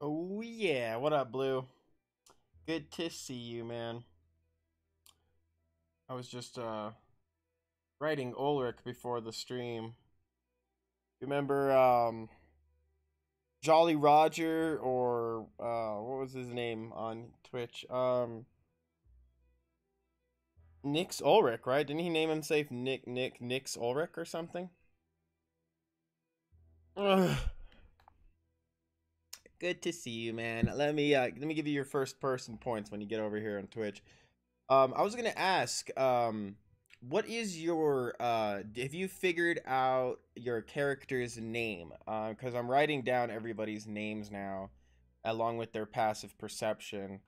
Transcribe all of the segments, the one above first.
Oh yeah, what up, Blue? Good to see you, man. I was just writing Ulrich before the stream. Remember Jolly Roger or what was his name on Twitch? Nix Ulrich, right? Didn't he name himself Nix Ulrich or something? Ugh. Good to see you, man. Let me give you your first person points when you get over here on Twitch. I was gonna ask, what is your have you figured out your character's name? Because I'm writing down everybody's names now, along with their passive perception.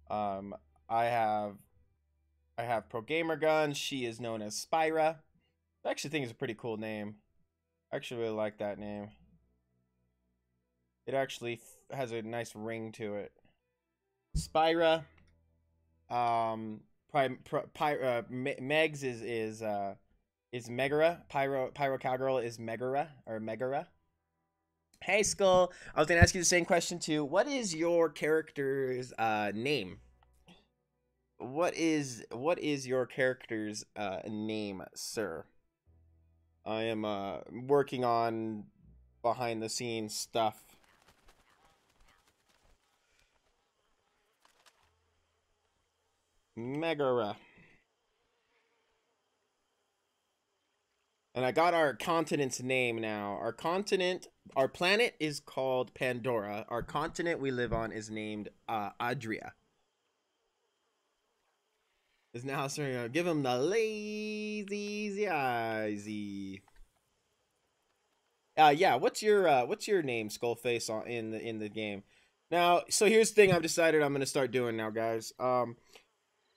Um, I have I have Pro Gamer Gun. She is known as Spyra. I actually think it's a pretty cool name. I actually really like that name. It actually has a nice ring to it. Spyra. Megs is Megara. Pyro Cowgirl is Megara or Megara. Hey Skull, I was gonna ask you the same question too. What is your character's name? What is your character's name, sir? I am working on behind the scenes stuff. Megara. And I got our continent's name now. Our planet is called Pandora. Our continent we live on is named Adria. Is now starting to give him the lazy eyesy. Yeah. What's your name, Skullface, in the game? Now, so here's the thing I've decided I'm gonna start doing now, guys.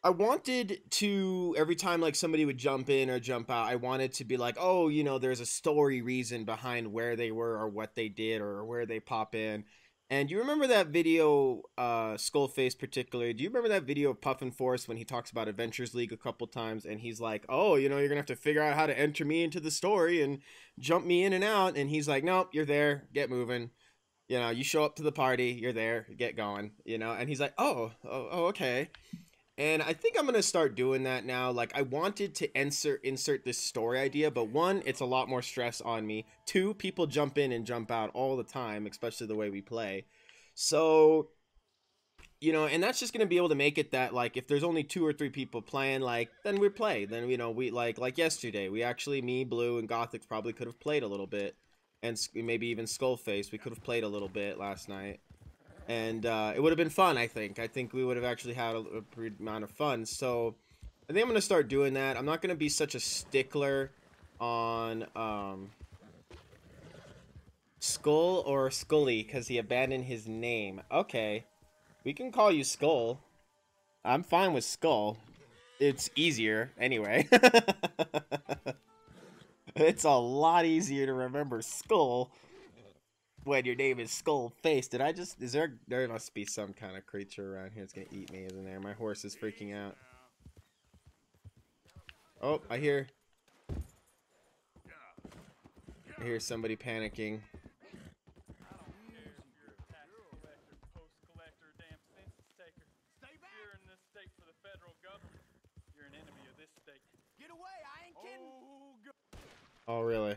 I wanted to, every time like somebody would jump in or jump out, I wanted to be like, oh, there's a story reason behind where they were or what they did or where they pop in. And you remember that video, Skullface particularly? Do you remember that video of Puffin Force when he talks about Adventures League a couple times and he's like, oh, you're gonna have to figure out how to enter me into the story and jump me in and out. And he's like, nope, you're there, get moving. You show up to the party, you're there, get going. And he's like, oh, okay. And I think I'm gonna start doing that now. Like, I wanted to insert this story idea, but one, it's a lot more stress on me. Two, people jump in and jump out all the time, especially the way we play. So, and that's just gonna be able to make it that, like, if there's only two or three people playing, like, then we play. Then we like yesterday, we actually, me, Blue, and Gothic probably could have played a little bit, and maybe even Skullface, we could have played a little bit last night. And it would have been fun. I think we would have actually had a pretty amount of fun. So I think I'm gonna start doing that. I'm not gonna be such a stickler on Skull or Scully because he abandoned his name. Okay, we can call you Skull. I'm fine with Skull. It's easier anyway. It's a lot easier to remember Skull when your name is Skull Face. There must be some kind of creature around here that's gonna eat me, isn't there? My horse is freaking out. Oh, I hear somebody panicking. Oh, really?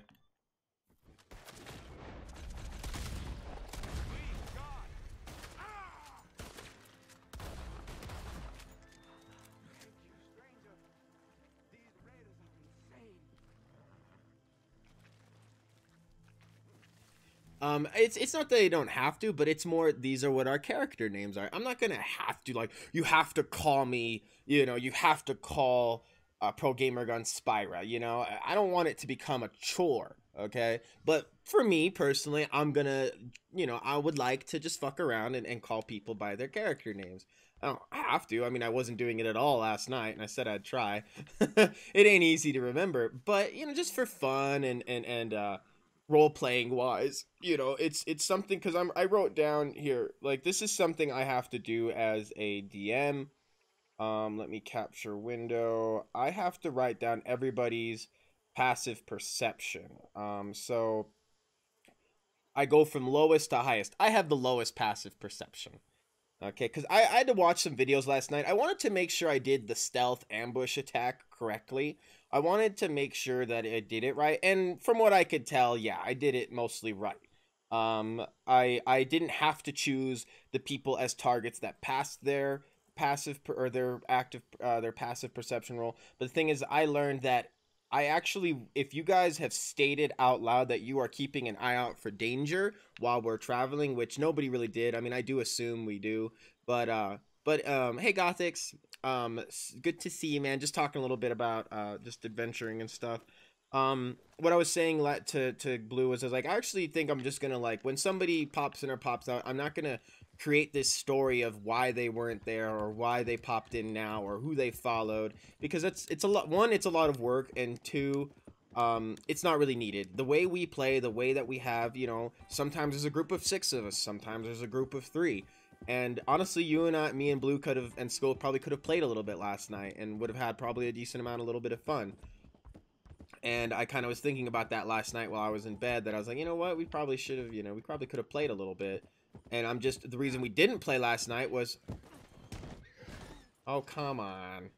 It's not that they don't have to, but it's more these are what our character names are. I'm not gonna have to, like, you have to call me, you have to call Pro Gamer Gun Spyra. I don't want it to become a chore, okay? But for me personally, I'm gonna, I would like to just fuck around and call people by their character names. I don't have to. I mean, I wasn't doing it at all last night, and I said I'd try. It ain't easy to remember, but just for fun and role playing wise, it's something, because I wrote down here, like, this is something I have to do as a DM. Let me capture window. I have to write down everybody's passive perception. So I go from lowest to highest. I have the lowest passive perception. Okay, because I had to watch some videos last night. I wanted to make sure I did the stealth ambush attack correctly. I wanted to make sure that I did it right. And from what I could tell, yeah, I did it mostly right. I didn't have to choose the people as targets that passed their passive or their passive perception roll. But the thing is, I learned that I actually, if you guys have stated out loud that you are keeping an eye out for danger while we're traveling, which nobody really did. I mean, I do assume we do, but hey, Gothics, good to see you, man. Just talking a little bit about just adventuring and stuff. What I was saying to Blue was, I was like, I actually think I'm just gonna, like, when somebody pops in or pops out, I'm not gonna create this story of why they weren't there or why they popped in now or who they followed, because it's a lot. One, it's a lot of work, and two, it's not really needed. The way we play, the way that we have, you know, sometimes there's a group of 6 of us, sometimes there's a group of 3. And honestly, you and I, me and Blue could have, and Skull probably could have played a little bit last night and would have had probably a decent amount, a little bit of fun. And I kind of was thinking about that last night while I was in bed, that I was like, you know what, we probably should have, you know, we probably could have played a little bit. And I'm just, the reason we didn't play last night was, oh, come on.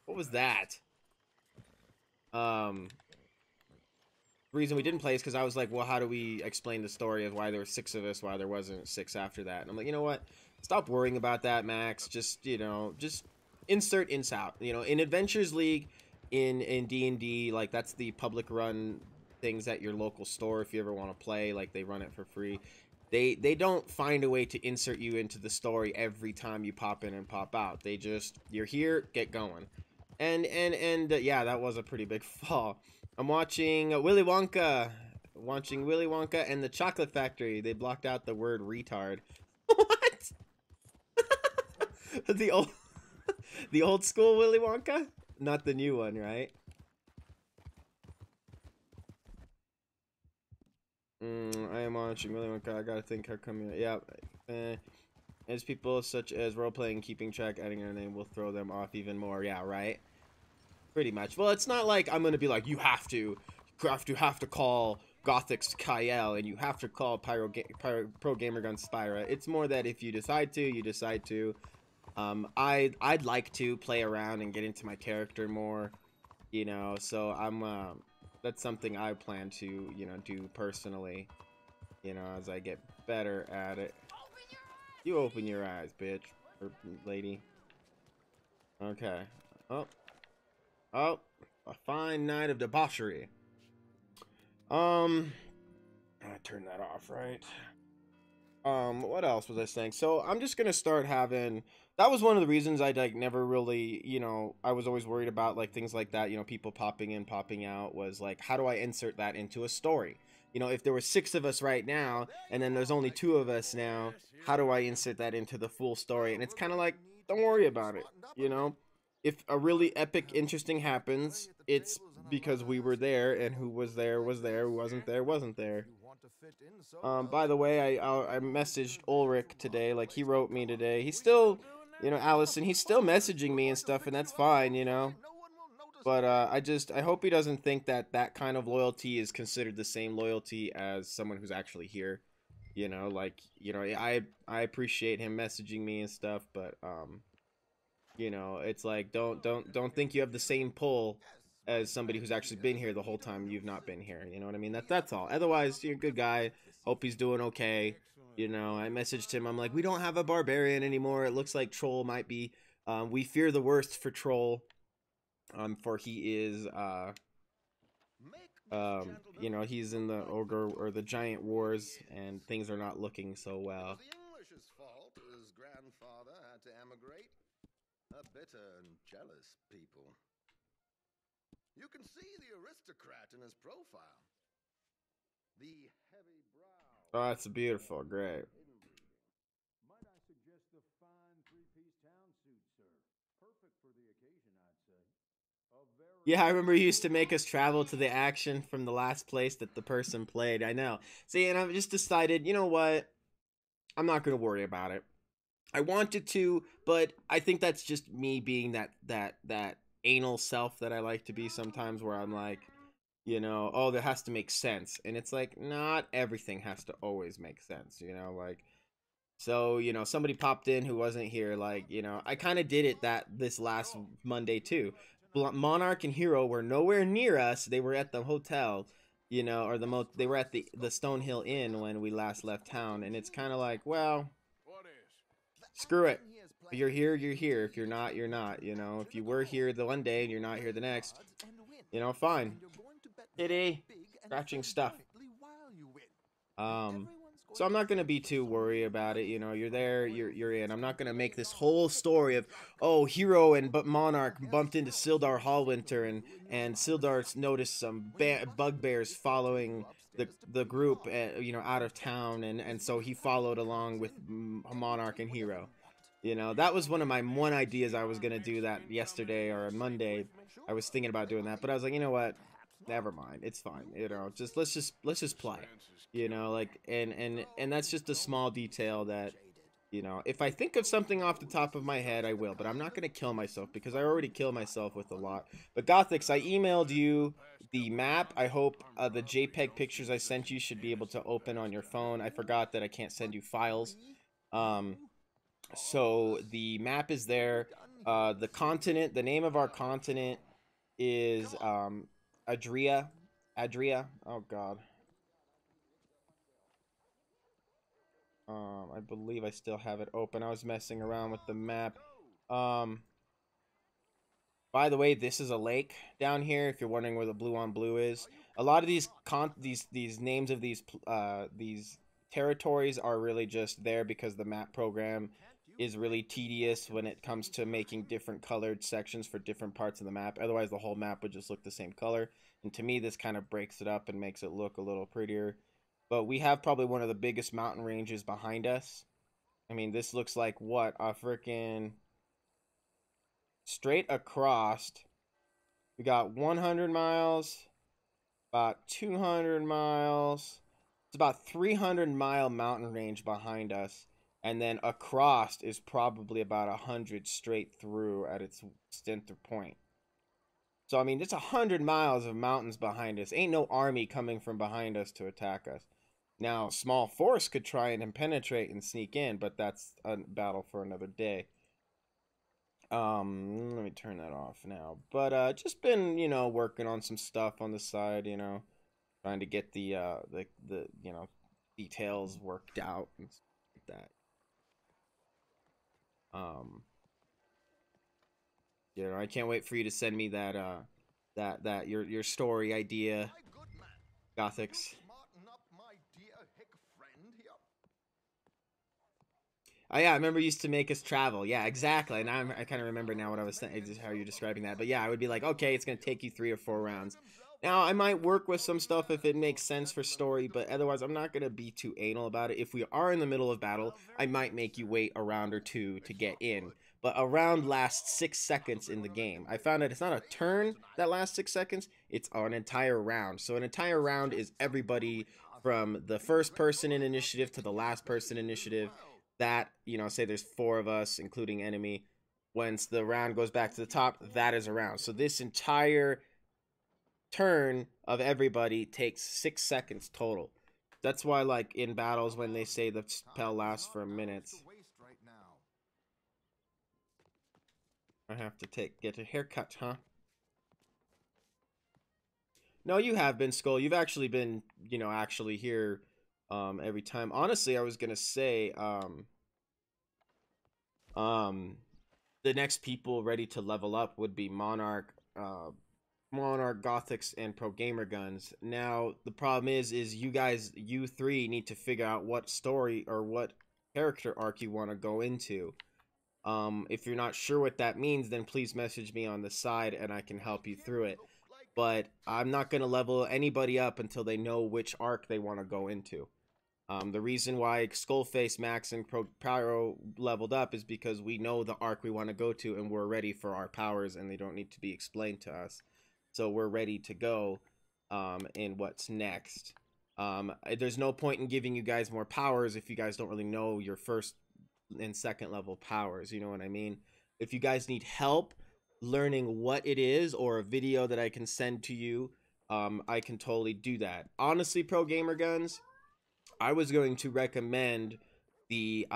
What was that? The reason we didn't play is because I was like, well, how do we explain the story of why there were 6 of us, why there wasn't 6 after that? And I'm like, you know what? Stop worrying about that, Max. Just, you know, just insert, out. You know, in Adventures League, in D&D, like, that's the public run things at your local store if you ever want to play. Like, they run it for free. They don't find a way to insert you into the story every time you pop in and pop out. They just, you're here, get going. And yeah, that was a pretty big fall. I'm watching Willy Wonka. Watching Willy Wonka and the Chocolate Factory. They blocked out the word retard. What? the old school Willy Wonka? Not the new one, right? I am watching Willy Wonka. I gotta think how come. Yeah. As people such as role-playing, keeping track, adding their name will throw them off even more. Yeah, right? Pretty much. Well, it's not like I'm gonna be like, you have to call Gothics Kyle and you have to call Pro Gamer Gun Spyra. It's more that if you decide to, you decide to. I'd like to play around and get into my character more, you know. So that's something I plan to, you know, do personally, you know, as I get better at it. You open your eyes, bitch, or lady. Okay. Oh, a fine night of debauchery. I turn that off, right? What else was I saying? So I'm just gonna start having. That was one of the reasons I like never really, you know, I was always worried about like things like that. You know, people popping in, popping out. Was like, how do I insert that into a story? You know, if there were 6 of us right now, and then there's only 2 of us now, how do I insert that into the full story? And it's kind of like, don't worry about it. You know, if a really epic, interesting happens, it's because we were there, and who was there was there, who wasn't there wasn't there. By the way, I messaged Ulrich today. Like, he wrote me today. He's still, you know, Allison, he's still messaging me and stuff, and that's fine, you know. But I hope he doesn't think that that kind of loyalty is considered the same loyalty as someone who's actually here. You know, like, you know, I appreciate him messaging me and stuff, but you know, it's like, don't think you have the same pull as somebody who's actually been here the whole time you've not been here. You know what I mean? That's all. Otherwise, you're a good guy. Hope he's doing okay. You know, I messaged him. I'm like, we don't have a barbarian anymore. It looks like Troll might be. We fear the worst for Troll. For he is, you know, he's in the ogre or the giant wars, and things are not looking so well. The English's fault his grandfather had to emigrate. A bitter and jealous people. You can see the aristocrat in his profile. The heavy brow. Oh, that's beautiful. Great. Might I suggest a fine 3-piece town suit, sir? Perfect for the occasion, I'd say. Yeah, I remember you used to make us travel to the action from the last place that the person played. I know. See, and I've just decided, you know what? I'm not going to worry about it. I wanted to, but I think that's just me being that anal self that I like to be sometimes, where I'm like, you know, oh, that has to make sense. And it's like, not everything has to always make sense, you know, like, so, you know, somebody popped in who wasn't here, like, you know, I kind of did it this last Monday too. Monarch and Hero were nowhere near us. They were at the hotel, you know, or they were at the Stonehill Inn when we last left town, and it's kind of like, well, screw it. If you're here, you're here. If you're not, you're not, you know. If you were here the one day and you're not here the next, you know, fine. Kitty, scratching stuff. So I'm not gonna be too worried about it. You know, you're there, you're in. I'm not gonna make this whole story of, oh, Hero and Monarch bumped into Sildar Hallwinter, and Sildar noticed some bugbears following the group, you know, out of town, and so he followed along with Monarch and Hero. You know, that was one of my ideas. I was gonna do that yesterday or on Monday. I was thinking about doing that, but I was like, you know what? Never mind. It's fine. You know, let's just play. You know, like, and that's just a small detail that, you know, if I think of something off the top of my head, I will, but I'm not gonna kill myself because I already kill myself with a lot. But Gothics, I emailed you the map. I hope the JPEG pictures I sent you should be able to open on your phone. I forgot that I can't send you files. So the map is there. The continent, the name of our continent is Adria. Oh God. I believe I still have it open. I was messing around with the map. By the way, this is a lake down here. If you're wondering where the blue on blue is, a lot of these names of these territories are really just there because the map program is really tedious when it comes to making different colored sections for different parts of the map. Otherwise, the whole map would just look the same color. And to me, this kind of breaks it up and makes it look a little prettier. But we have probably one of the biggest mountain ranges behind us. I mean, this looks like what? A freaking straight across. We got 100 miles, about 200 miles. It's about 300-mile mountain range behind us. And then across is probably about 100 straight through at its center point. So, I mean, it's 100 miles of mountains behind us. Ain't no army coming from behind us to attack us. Now, small force could try and penetrate and sneak in, but that's a battle for another day. Let me turn that off now. But just been, you know, working on some stuff on the side, you know, trying to get the you know, details worked out and stuff like that. You know, I can't wait for you to send me that your story idea, Gothics. Oh yeah, I remember you used to make us travel. Yeah, exactly. And I kind of remember now what I was saying, how you're describing that. But yeah, I would be like, okay, it's gonna take you 3 or 4 rounds. Now I might work with some stuff if it makes sense for story, but otherwise I'm not gonna be too anal about it. If we are in the middle of battle, I might make you wait a round or 2 to get in. But a round lasts 6 seconds in the game. I found that it's not a turn that lasts 6 seconds; it's an entire round. So an entire round is everybody from the first person in initiative to the last person in initiative. That, you know, say there's 4 of us, including enemy. Once the round goes back to the top, that is a round. So this entire turn of everybody takes 6 seconds total. That's why, like, in battles, when they say the spell lasts for minutes, I have to get a haircut, huh? No, you have been, Skull. You've actually been, you know, actually here every time. Honestly, I was gonna say, the next people ready to level up would be Monarch, Gothics, and Pro Gamer Guns. Now, the problem is you 3 need to figure out what story or what character arc you want to go into. If you're not sure what that means, then please message me on the side and I can help you through it. But I'm not going to level anybody up until they know which arc they want to go into. The reason why Skullface, Max, and Pyro leveled up is because we know the arc we want to go to and we're ready for our powers and they don't need to be explained to us. So we're ready to go in what's next. There's no point in giving you guys more powers if you guys don't really know your first and second level powers. You know what I mean? If you guys need help learning what it is or a video that I can send to you I can totally do that. Honestly, Pro Gamer Guns, I was going to recommend the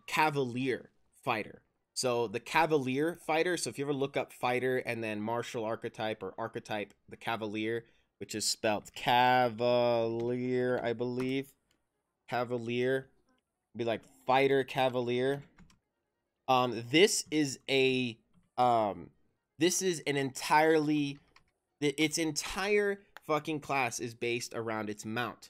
Cavalier fighter. So the Cavalier fighter, so if you ever look up fighter and then martial archetype or archetype the Cavalier, which is spelled Cavalier, I believe. Cavalier. Be like fighter Cavalier. This is a this is an entirely its entire fucking class is based around its mount.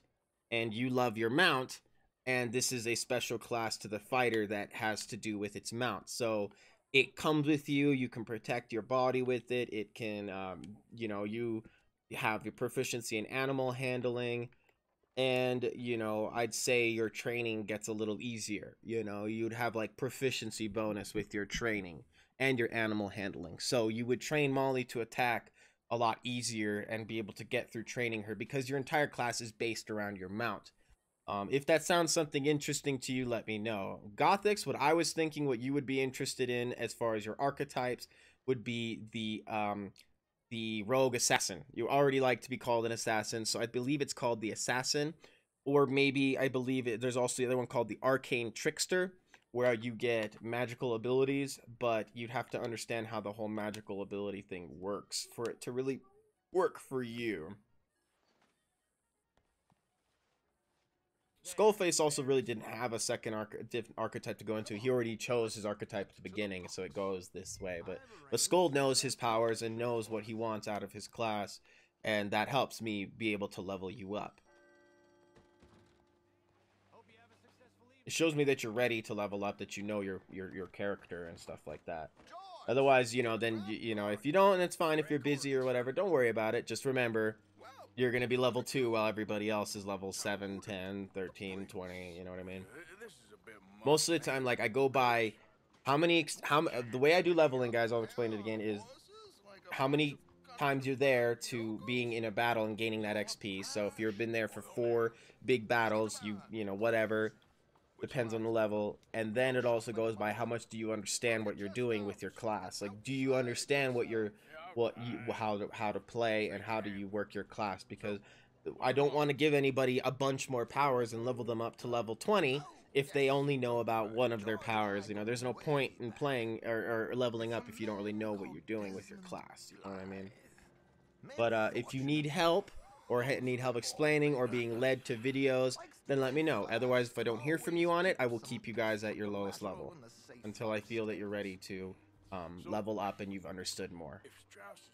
And you love your mount, and this is a special class to the fighter that has to do with its mount. So it comes with you, you can protect your body with it. It can you know, you have your proficiency in animal handling, and you know, I'd say your training gets a little easier. You know, you'd have like proficiency bonus with your training and your animal handling, so you would train Molly to attack a lot easier and be able to get through training her because your entire class is based around your mount. If that sounds something interesting to you, let me know. Gothics, what I was thinking, what you would be interested in as far as your archetypes would be the rogue assassin. You already like to be called an assassin, so I believe it's called the assassin. Or maybe I believe there's also the other one called the arcane trickster, where you get magical abilities, but you'd have to understand how the whole magical ability thing works for it to really work for you. Skullface also really didn't have a second archetype to go into. He already chose his archetype at the beginning, so it goes this way. But Skull knows his powers and knows what he wants out of his class, and that helps me be able to level you up. It shows me that you're ready to level up, that you know your character and stuff like that. Otherwise, you know, then, you know, if you don't, it's fine if you're busy or whatever. Don't worry about it. Just remember, you're going to be level 2 while everybody else is level 7, 10, 13, 20, you know what I mean? Most of the time, like, I go by the way I do leveling, guys, I'll explain it again, is how many times you're there to being in a battle and gaining that XP. So if you've been there for 4 big battles, you know, whatever, depends on the level. And then it also goes by how much do you understand what you're doing with your class. Like, do you understand how to play and how do you work your class? Because I don't want to give anybody a bunch more powers and level them up to level 20 if they only know about one of their powers. You know, there's no point in playing or leveling up if you don't really know what you're doing with your class. You know what I mean? But if you need help or need help explaining or being led to videos, then let me know. Otherwise, if I don't hear from you on it, I will keep you guys at your lowest level until I feel that you're ready to level up and you've understood more,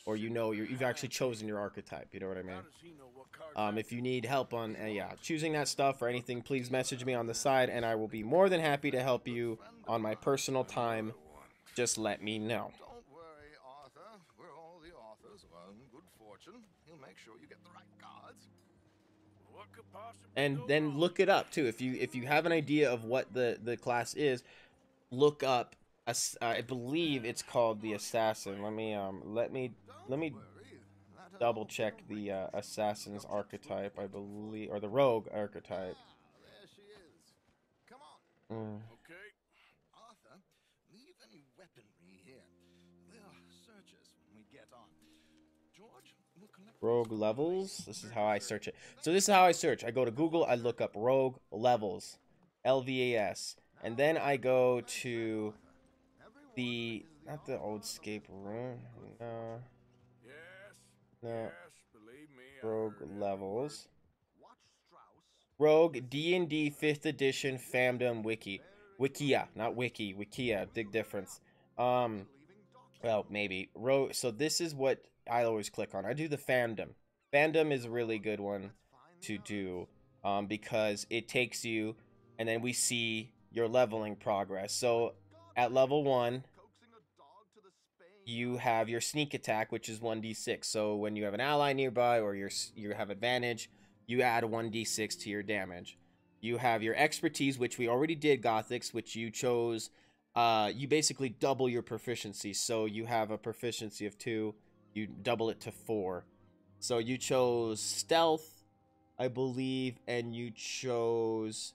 or you know you've actually chosen your archetype. You know what I mean? If you need help on choosing that stuff or anything, please message me on the side, and I will be more than happy to help you on my personal time. Just let me know. Don't worry, Arthur. We're all the authors. Well, good fortune. He'll make sure you get the right cards. What could possibly And go then wrong? look it up too. If you have an idea of what the class is, look up. I believe it's called the assassin. Let me double check the assassin's archetype. I believe, or the rogue archetype. There she is. Come on. Okay. Arthur, leave any weaponry here. They'll search us when we get on. George, we'll collect Rogue levels. This is how I search it. So this is how I search. I go to Google. I look up rogue levels, LVAS, and then I go to not the old escape room. No, Yes. no. Yes, believe me. I Rogue heard every levels. Watch Strauss. Rogue D&D 5th edition fandom wiki. Wikia, not wiki. Wikia, big difference. Well, maybe. Rogue. So this is what I always click on. I do the fandom. Fandom is a really good one to do because it takes you, and then we see your leveling progress. So at level 1, you have your sneak attack, which is 1d6. So when you have an ally nearby or you have advantage, you add 1d6 to your damage. You have your expertise, which we already did, Gothics, which you chose. You basically double your proficiency. So you have a proficiency of 2, you double it to 4. So you chose stealth, I believe, and you chose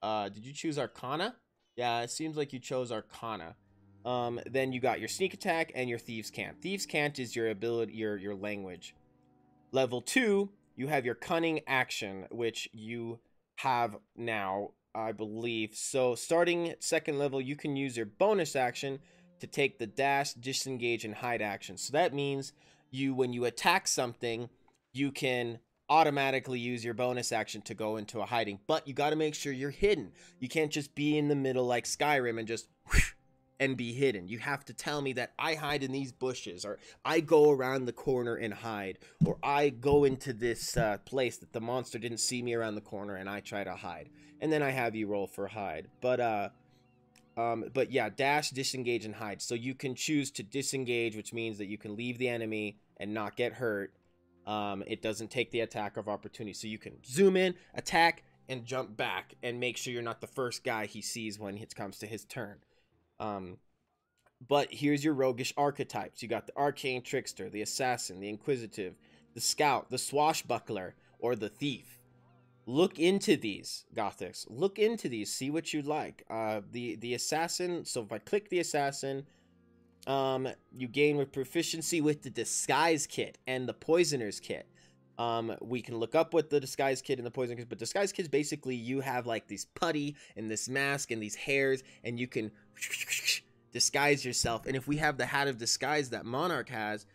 did you choose Arcana? Yeah, it seems like you chose Arcana. Then you got your sneak attack and your thieves cant. Thieves cant is your ability, your language. Level 2, you have your cunning action, which you have now, I believe. So starting at second level, you can use your bonus action to take the dash, disengage, and hide action. So that means when you attack something, you can automatically use your bonus action to go into a hiding. But you got to make sure you're hidden. You can't just be in the middle like Skyrim and just and be hidden. You have to tell me that I hide in these bushes, or I go around the corner and hide, or I go into this place that the monster didn't see me around the corner and I try to hide. And then I have you roll for hide. But yeah, dash, disengage, and hide. So you can choose to disengage, which means that you can leave the enemy and not get hurt. It doesn't take the attack of opportunity. So you can zoom in, attack, and jump back and make sure you're not the first guy he sees when it comes to his turn. But here's your roguish archetypes. You got the arcane trickster, the assassin, the inquisitive, the scout, the swashbuckler, or the thief. Look into these, Gothics. Look into these. See what you like. The assassin. So if I click the assassin, you gain with proficiency with the disguise kit and the poisoner's kit. We can look up what the disguise kit and the poison kit, but disguise kits basically you have like these putty and this mask and these hairs, and you can disguise yourself. And if we have the hat of disguise that Monarch has,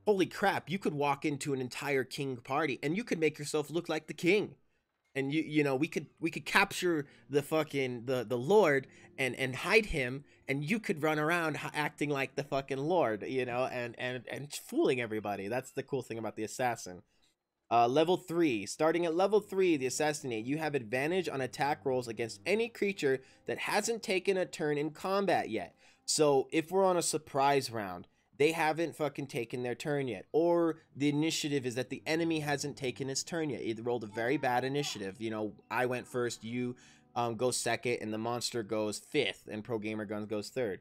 holy crap, you could walk into an entire king party and you could make yourself look like the king. And you know, we could capture the fucking the lord and hide him, and you could run around acting like the fucking lord, you know, and fooling everybody. That's the cool thing about the assassin. Level 3. Starting at level 3, the assassinate, you have advantage on attack rolls against any creature that hasn't taken a turn in combat yet. So if we're on a surprise round, they haven't fucking taken their turn yet, or the initiative is that the enemy hasn't taken its turn yet. It rolled a very bad initiative. You know, I went first, you go second, and the monster goes 5th, and Pro Gamer Guns goes 3rd.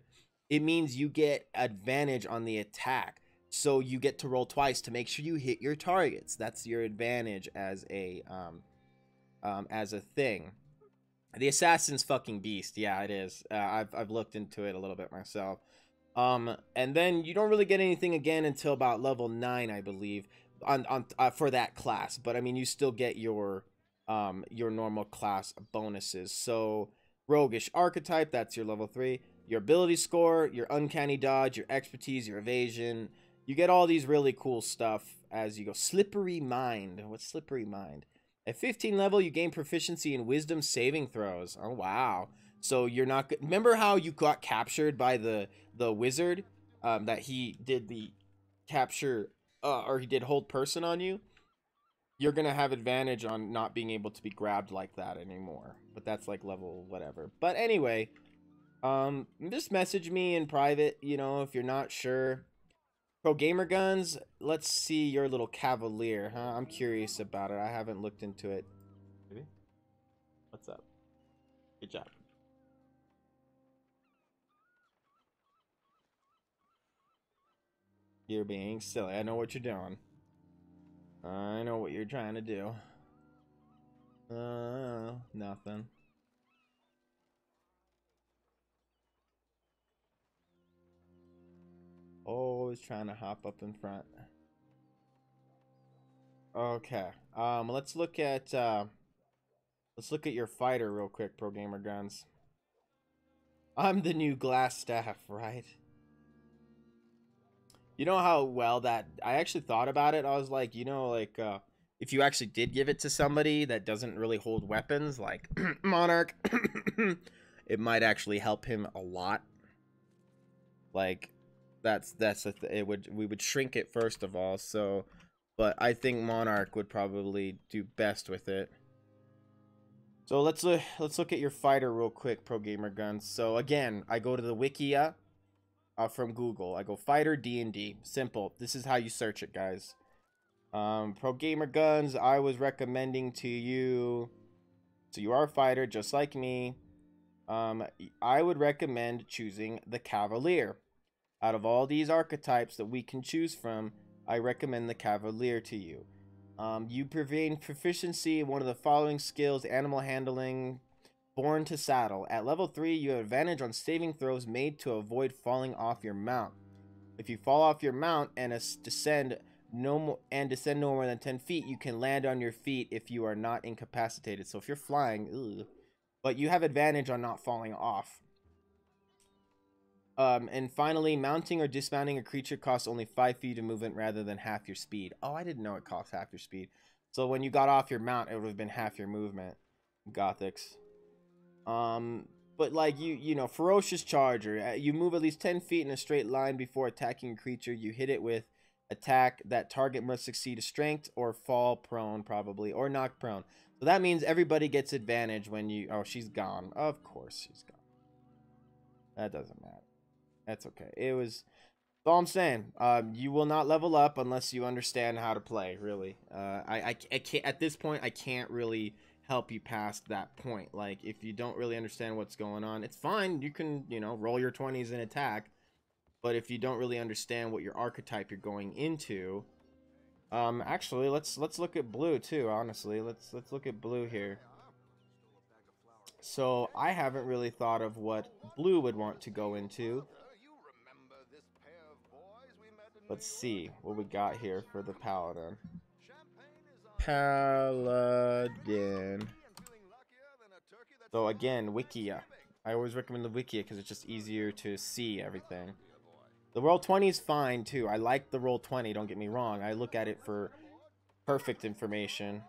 It means you get advantage on the attack. So you get to roll twice to make sure you hit your targets. That's your advantage as a thing. The assassin's fucking beast. Yeah, it is. I've looked into it a little bit myself. And then you don't really get anything again until about level 9, I believe, for that class. But I mean, you still get your normal class bonuses. So roguish archetype, that's your level 3. Your ability score, your uncanny dodge, your expertise, your evasion. You get all these really cool stuff as you go. Slippery Mind. What's Slippery Mind? At 15 level, you gain proficiency in wisdom saving throws. Oh, wow. So you're not... Remember how you got captured by the wizard? That he did the capture... or he did hold person on you? You're going to have advantage on not being able to be grabbed like that anymore. But that's like level whatever. But anyway, just message me in private, you know, if you're not sure. Pro Gamer Guns, let's see your little Cavalier, huh? I'm curious about it. I haven't looked into it. Maybe? What's up? Good job. You're being silly. I know what you're doing. I know what you're trying to do. Nothing. Always trying to hop up in front. Okay. Let's look at your fighter real quick, Pro Gamer Guns. I'm the new glass staff, right? You know how well that I actually thought about it. I was like, you know, like if you actually did give it to somebody that doesn't really hold weapons, like Monarch, it might actually help him a lot. Like we would shrink it first of all. So, but I think Monarch would probably do best with it. So let's look at your fighter real quick, Pro Gamer Guns. So again, I go to the Wikia from Google. I go fighter D&D. Simple. This is how you search it, guys. Pro Gamer Guns, I was recommending to you. So you are a fighter just like me. I would recommend choosing the Cavalier. Out of all these archetypes that we can choose from, I recommend the Cavalier to you. You gain proficiency in one of the following skills: animal handling, Born to Saddle. At level 3, you have advantage on saving throws made to avoid falling off your mount. If you fall off your mount and descend no more than 10 feet, you can land on your feet if you are not incapacitated. So if you're flying, ugh, but you have advantage on not falling off. And finally, mounting or dismounting a creature costs only 5 feet of movement rather than half your speed. Oh, I didn't know it cost half your speed. So when you got off your mount, it would have been half your movement. Gothics. But like you know, ferocious charger. You move at least 10 feet in a straight line before attacking a creature. You hit it with attack. That target must succeed a strength or fall prone, probably, or knock prone. So that means everybody gets advantage when you. Oh, she's gone. Of course she's gone. That doesn't matter. That's okay. It was. That's all I'm saying. You will not level up unless you understand how to play. Really. I can't at this point. I can't really help you past that point. Like, if you don't really understand what's going on, it's fine. You can, you know, roll your 20s and attack. But if you don't really understand what your archetype you're going into, actually, let's look at blue too. Honestly, let's look at blue here. So I haven't really thought of what blue would want to go into. Let's see what we got here for the paladin. Paladin. So again, Wikia. I always recommend the Wikia because it's just easier to see everything. The roll 20 is fine too. I like the roll 20, don't get me wrong. I look at it for perfect information.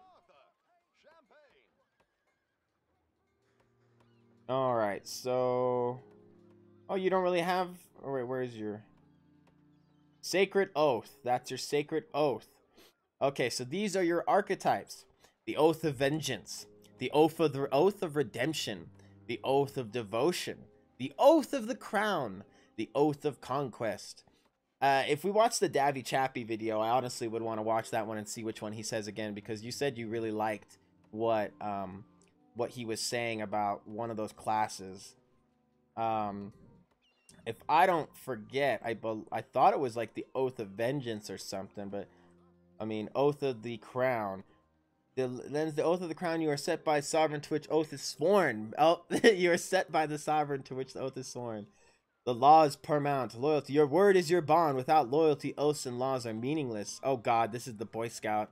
Alright, so... Oh, you don't really have... Oh, wait, where's your... Sacred Oath. That's your Sacred Oath. Okay, so these are your archetypes. The Oath of Vengeance. The Oath of Redemption. The Oath of Devotion. The Oath of the Crown. The Oath of Conquest. If we watch the Davy Chappie video, I honestly would want to watch that one and see which one he says again, because you said you really liked what he was saying about one of those classes. If I don't forget, I thought it was like the Oath of Vengeance or something, but I mean, Oath of the Crown. Then the Oath of the Crown, you are set by sovereign to which oath is sworn. Oh, you are set by the sovereign to which the oath is sworn. The law is paramount. Loyalty. Your word is your bond. Without loyalty, oaths and laws are meaningless. Oh God, this is the Boy Scout.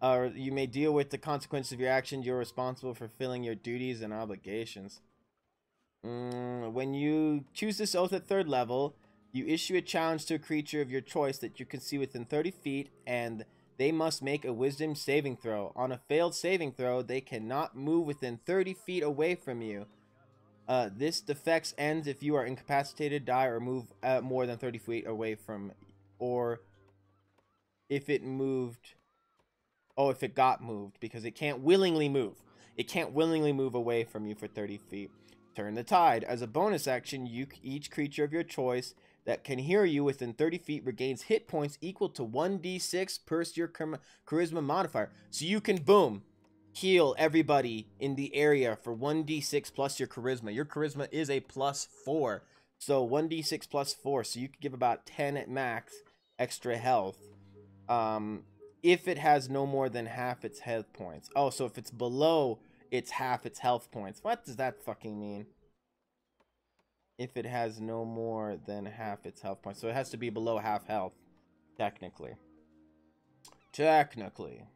You may deal with the consequences of your actions. You're responsible for fulfilling your duties and obligations. When you choose this oath at 3rd level, you issue a challenge to a creature of your choice that you can see within 30 feet, and they must make a wisdom saving throw. On a failed saving throw, they cannot move within 30 feet away from you. This defect ends if you are incapacitated, die, or move more than 30 feet away from, or if it moved. Oh, if it got moved, because it can't willingly move. It can't willingly move away from you for 30 feet. Turn the Tide. As a bonus action, each creature of your choice that can hear you within 30 feet regains hit points equal to 1d6 per your charisma modifier. So you can, boom, heal everybody in the area for 1d6 plus your charisma. Your charisma is a +4. So 1d6 +4. So you could give about 10 at max extra health. If it has no more than half its health points. Oh, so if it's below, it's half its health points. What does that fucking mean? If it has no more than half its health points. So it has to be below half health, technically. Technically.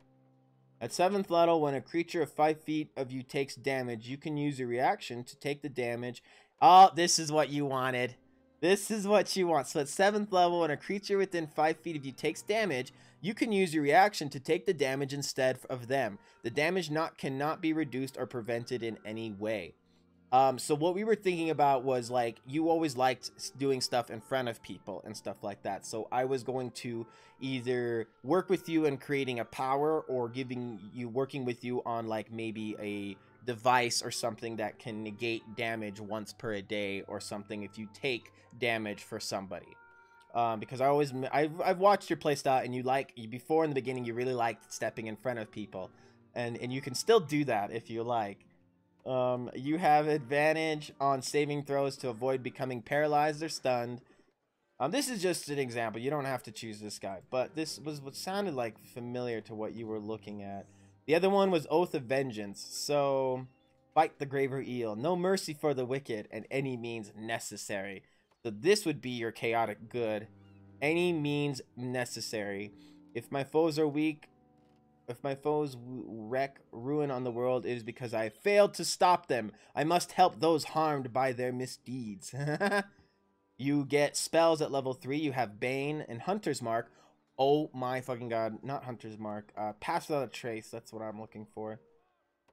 At 7th level, when a creature of 5 feet of you takes damage, you can use a reaction to take the damage. Oh, this is what you wanted. This is what you want. So at 7th level, when a creature within 5 feet of you takes damage, you can use your reaction to take the damage instead of them. The damage cannot be reduced or prevented in any way. So what we were thinking about was, like, you always liked doing stuff in front of people and stuff like that. So I was going to either work with you in creating a power, or working with you on, like, maybe a device or something that can negate damage once per a day or something if you take damage for somebody. Because I've watched your playstyle, and before in the beginning you really liked stepping in front of people, and you can still do that if you like. You have advantage on saving throws to avoid becoming paralyzed or stunned. This is just an example. You don't have to choose this guy, but this was what sounded like familiar to what you were looking at. The other one was Oath of Vengeance. So Fight the graver eel. No mercy for the wicked, and any means necessary. So this would be your chaotic good. Any means necessary. If my foes are weak, if my foes wreak ruin on the world, it is because I failed to stop them. I must help those harmed by their misdeeds. You get spells at level 3. You have Bane and Hunter's Mark. Oh my fucking god. Not Hunter's Mark. Pass Without a Trace. That's what I'm looking for.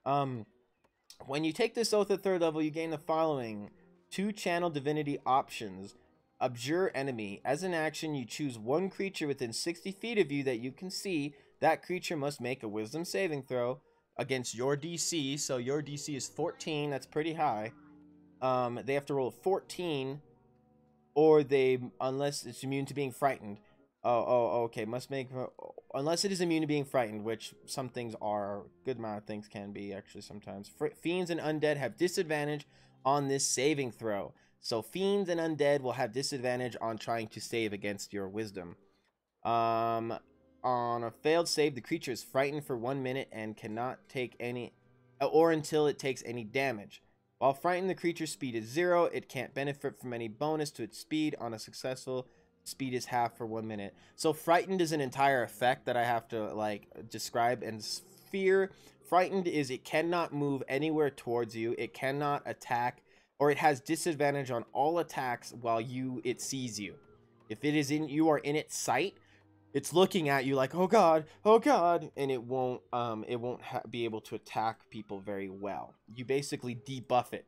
When you take this oath at 3rd level, you gain the following. 2 channel divinity options. Abjure enemy. As an action, you choose one creature within 60 feet of you that you can see. That creature must make a wisdom saving throw against your DC. So your DC is 14. That's pretty high. They have to roll 14, or unless it's immune to being frightened. Okay. Must make, unless it is immune to being frightened, which some things are. Good amount of things can be, actually, sometimes. Fiends and undead have disadvantage on this saving throw. So fiends and undead will have disadvantage on trying to save against your wisdom. On a failed save, the creature is frightened for 1 minute and cannot take any, or until it takes any damage. While frightened, the creature's speed is 0. It can't benefit from any bonus to its speed. On a successful, speed is half for 1 minute. So frightened is an entire effect that I have to like describe. And fear, frightened is it cannot move anywhere towards you. It cannot attack, or it has disadvantage on all attacks while it sees you. If you are in its sight, it's looking at you like, oh god, and it won't be able to attack people very well. You basically debuff it.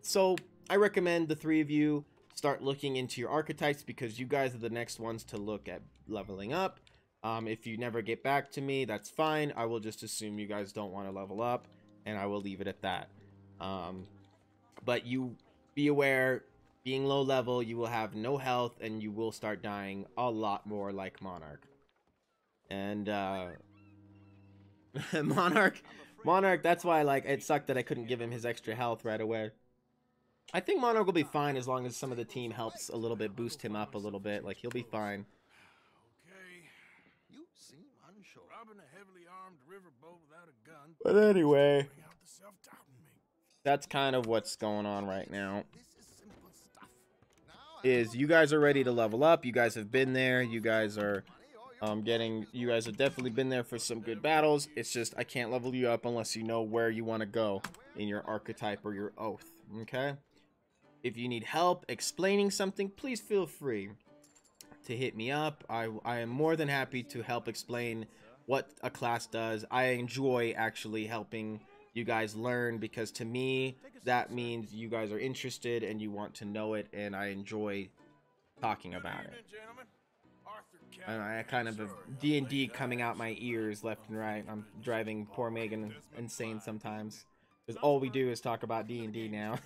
So I recommend the 3 of you start looking into your archetypes, because you guys are the next ones to look at leveling up. If you never get back to me, that's fine. I will just assume you guys don't want to level up, and I will leave it at that. But you be aware, being low level, you will have no health, and you will start dying a lot more like Monarch. And Monarch, that's why it sucked that I couldn't give him his extra health right away. I think Monarch will be fine as long as some of the team helps a little bit, boost him up a little bit. Like, he'll be fine. Okay. You seem unsure. Robbing a heavily armed riverboat without a gun. But anyway, that's kind of what's going on right now. Is you guys are ready to level up. You guys have been there. You guys are you guys have definitely been there for some good battles. It's just I can't level you up unless you know where you want to go in your archetype or your oath. Okay? If you need help explaining something, please feel free to hit me up. I am more than happy to help explain what a class does. I enjoy actually helping you guys learn, because to me that means you guys are interested and you want to know it, and I enjoy talking about it. And I kind of have D&D coming out my ears left and right. I'm driving poor Megan insane sometimes, because all we do is talk about D&D now.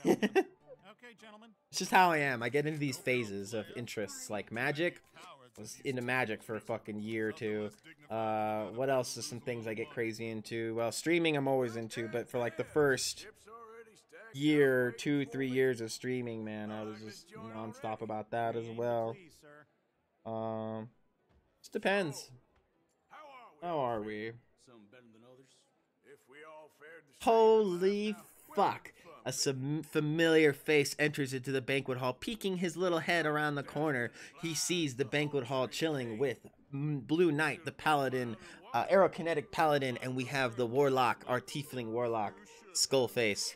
It's just how I am. I get into these phases of interests, like magic. I was into magic for a fucking year or two. What else is some things I get crazy into? Well, streaming I'm always into, but for like the first year, 2-3 years of streaming, man, I was just non-stop about that as well. Just depends. How are we? Holy fuck. A familiar face enters into the banquet hall, peeking his little head around the corner. He sees the banquet hall chilling with Blue Knight, the paladin, aerokinetic paladin, and we have the warlock, our tiefling warlock, Skullface.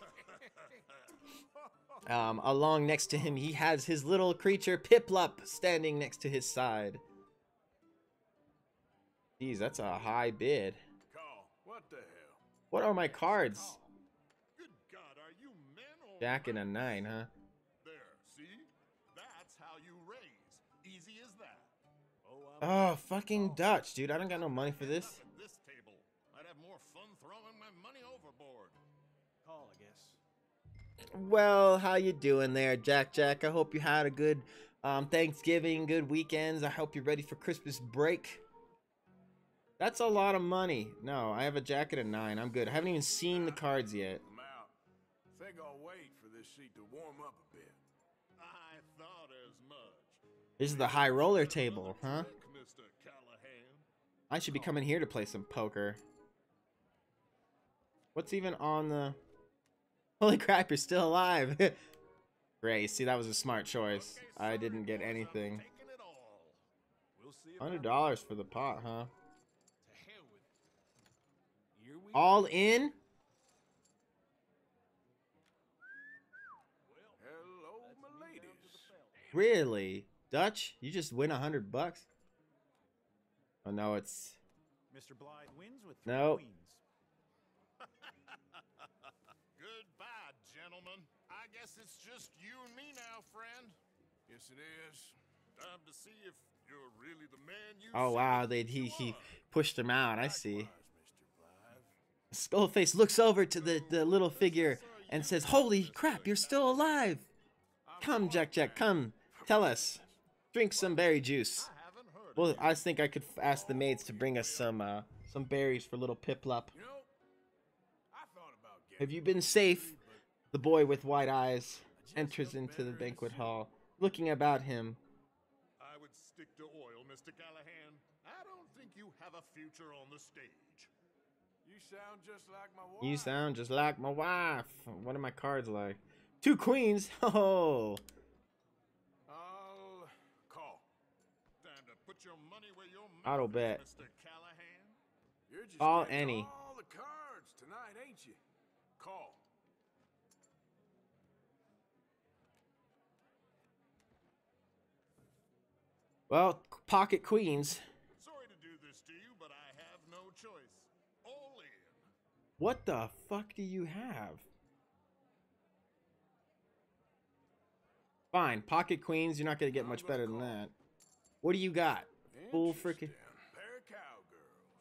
Along next to him, he has his little creature, Piplup, standing next to his side. Jeez, that's a high bid. What the hell? What are my cards? Jack and a 9, huh? There, see? That's how you raise. Easy as that. Oh, fucking Dutch, dude. I don't got no money for this. This table. I'd have more fun throwing my money overboard. Call, I guess. Well, how you doing there, Jack? I hope you had a good Thanksgiving, good weekends. I hope you're ready for Christmas break. That's a lot of money. No, I have a Jack and a 9. I'm good. I haven't even seen the cards yet. I'm out. Think I'll wait for this seat to warm up a bit. I thought as much. This is the high roller table, huh? Mr. Callahan. I should be coming here to play some poker. What's even on the... Holy crap, you're still alive. Great, see, that was a smart choice. I didn't get anything. $100 for the pot, huh? All in? Hello, my ladies. Really? Dutch? You just win $100? Oh no, it's... Mr. Blythe wins with 3 Nope. queens. Goodbye, gentlemen. I guess it's just you and me now, friend. Yes, it is. Time to see if you're really the man you Oh say wow, that you he are. pushed him out, I see. Likewise, Mr. Blythe. Skullface looks over to the little figure and says, "Holy crap, you're still alive! Come, Jack Jack, come, tell us. Drink some berry juice." I haven't heard of Well, you. I think I could ask the maids to bring us some berries for little Piplup. You know, I thought about getting Have you been safe? The boy with white eyes enters into the banquet hall, looking about him. I would stick to oil, Mr. Callahan. I don't think you have a future on the stage. You sound just like my wife. You sound just like my wife. What are my cards like? 2 queens. Oh. I'll call. Time to put your money where your Auto mouth bet. is, Mr. Callahan. You're just All getting any. all the cards tonight, ain't you? Call. Well, pocket queens. Sorry to do this to you, but I have no choice. All in. What the fuck do you have? Fine, pocket queens. You're not gonna get much better than that. What do you got? Full freaking. Interesting. Pair of cowgirls.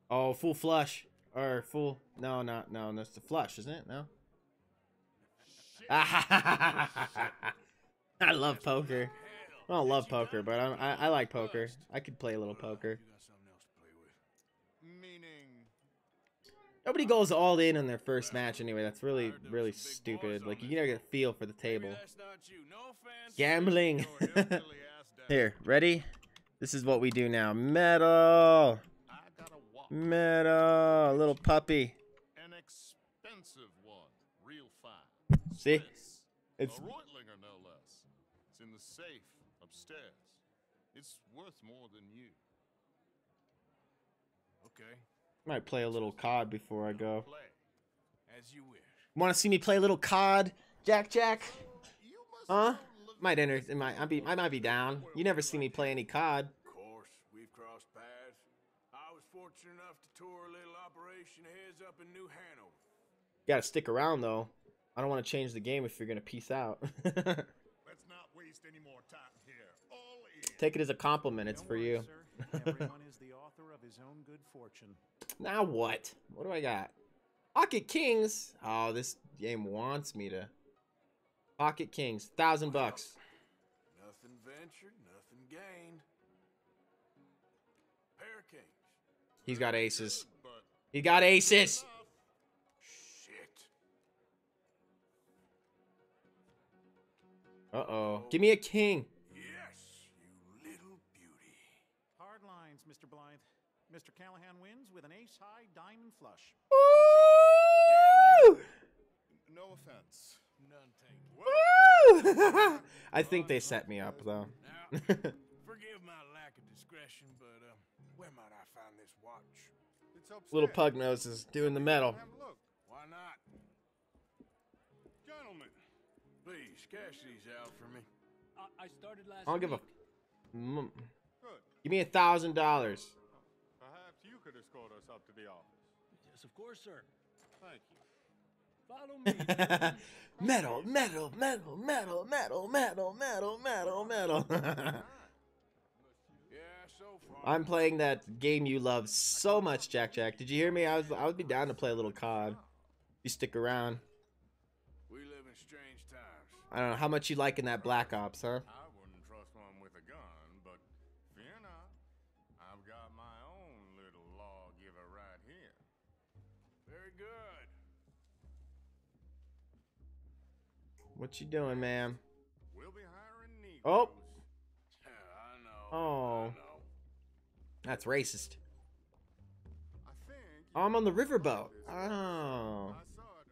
Oh, full flush or full? No, that's the flush, isn't it? No. I love poker. I don't love poker, but I like poker. I could play a little poker. You got something else to play with. Meaning, Nobody goes all in on their first match anyway. That's really stupid. Like, you gotta get a feel for the table. That's not you. No offense. Gambling. your hillbilly ass down. Here, ready? This is what we do now. Metal. I got a walk. Metal. Little puppy. An expensive one. Real fine. See? Swiss. It's A Reutlinger, no less. It's in the safe upstairs. It's worth more than you. Okay. might play a little COD before I go. Play. As you wish. Want to see me play a little COD, Jack Jack? You must Huh? know Liv- Might enter. I might be down. You never see me play any COD. Of course, we've crossed paths. I was fortunate enough to tour a little operation heads up in New Hanover. Gotta stick around though. I don't want to change the game if you're gonna peace out. Let's not waste any more time here. All in. Take it as a compliment. It's Don't for worry, you. sir. Everyone is the author of his own good fortune. Now what? What do I got? Pocket Kings. Oh, this game wants me to. Pocket Kings, $1,000. Nothing ventured, nothing gained. Pair of kings. He's got aces. But He got aces. enough. Shit. Uh-oh. Give me a king. Yes, you little beauty. Hard lines, Mr. Blythe. Mr. Callahan wins with an ace-high diamond flush. Woo! No offense. None taken. Woo! I think they set me up though. Now, forgive my lack of discretion, but where might I find this watch? It's upstairs. Little pug nose is doing the metal. Have a look. Why not? Gentlemen. Please, cash these out for me. I started last I don't give a. week. Good. Give me $1,000. Perhaps you could escort us up to the office. Yes, of course, sir. Thank you. Follow me. Metal, metal, metal, metal, metal, metal, metal, metal, metal. Yeah, so far. I'm playing that game you love so much, Jack Jack. Did you hear me? I would be down to play a little COD. If you stick around. We live in strange times. I don't know how much you liking that Black Ops, huh? I wouldn't trust one with a gun, but fear not. I've got my own little lawgiver right here. Very good. What you doing, ma'am? We'll be hiring Negroes. Oh. Yeah, I know. Oh. I know. That's racist. I think Oh, I'm on the riverboat. this Oh. I saw it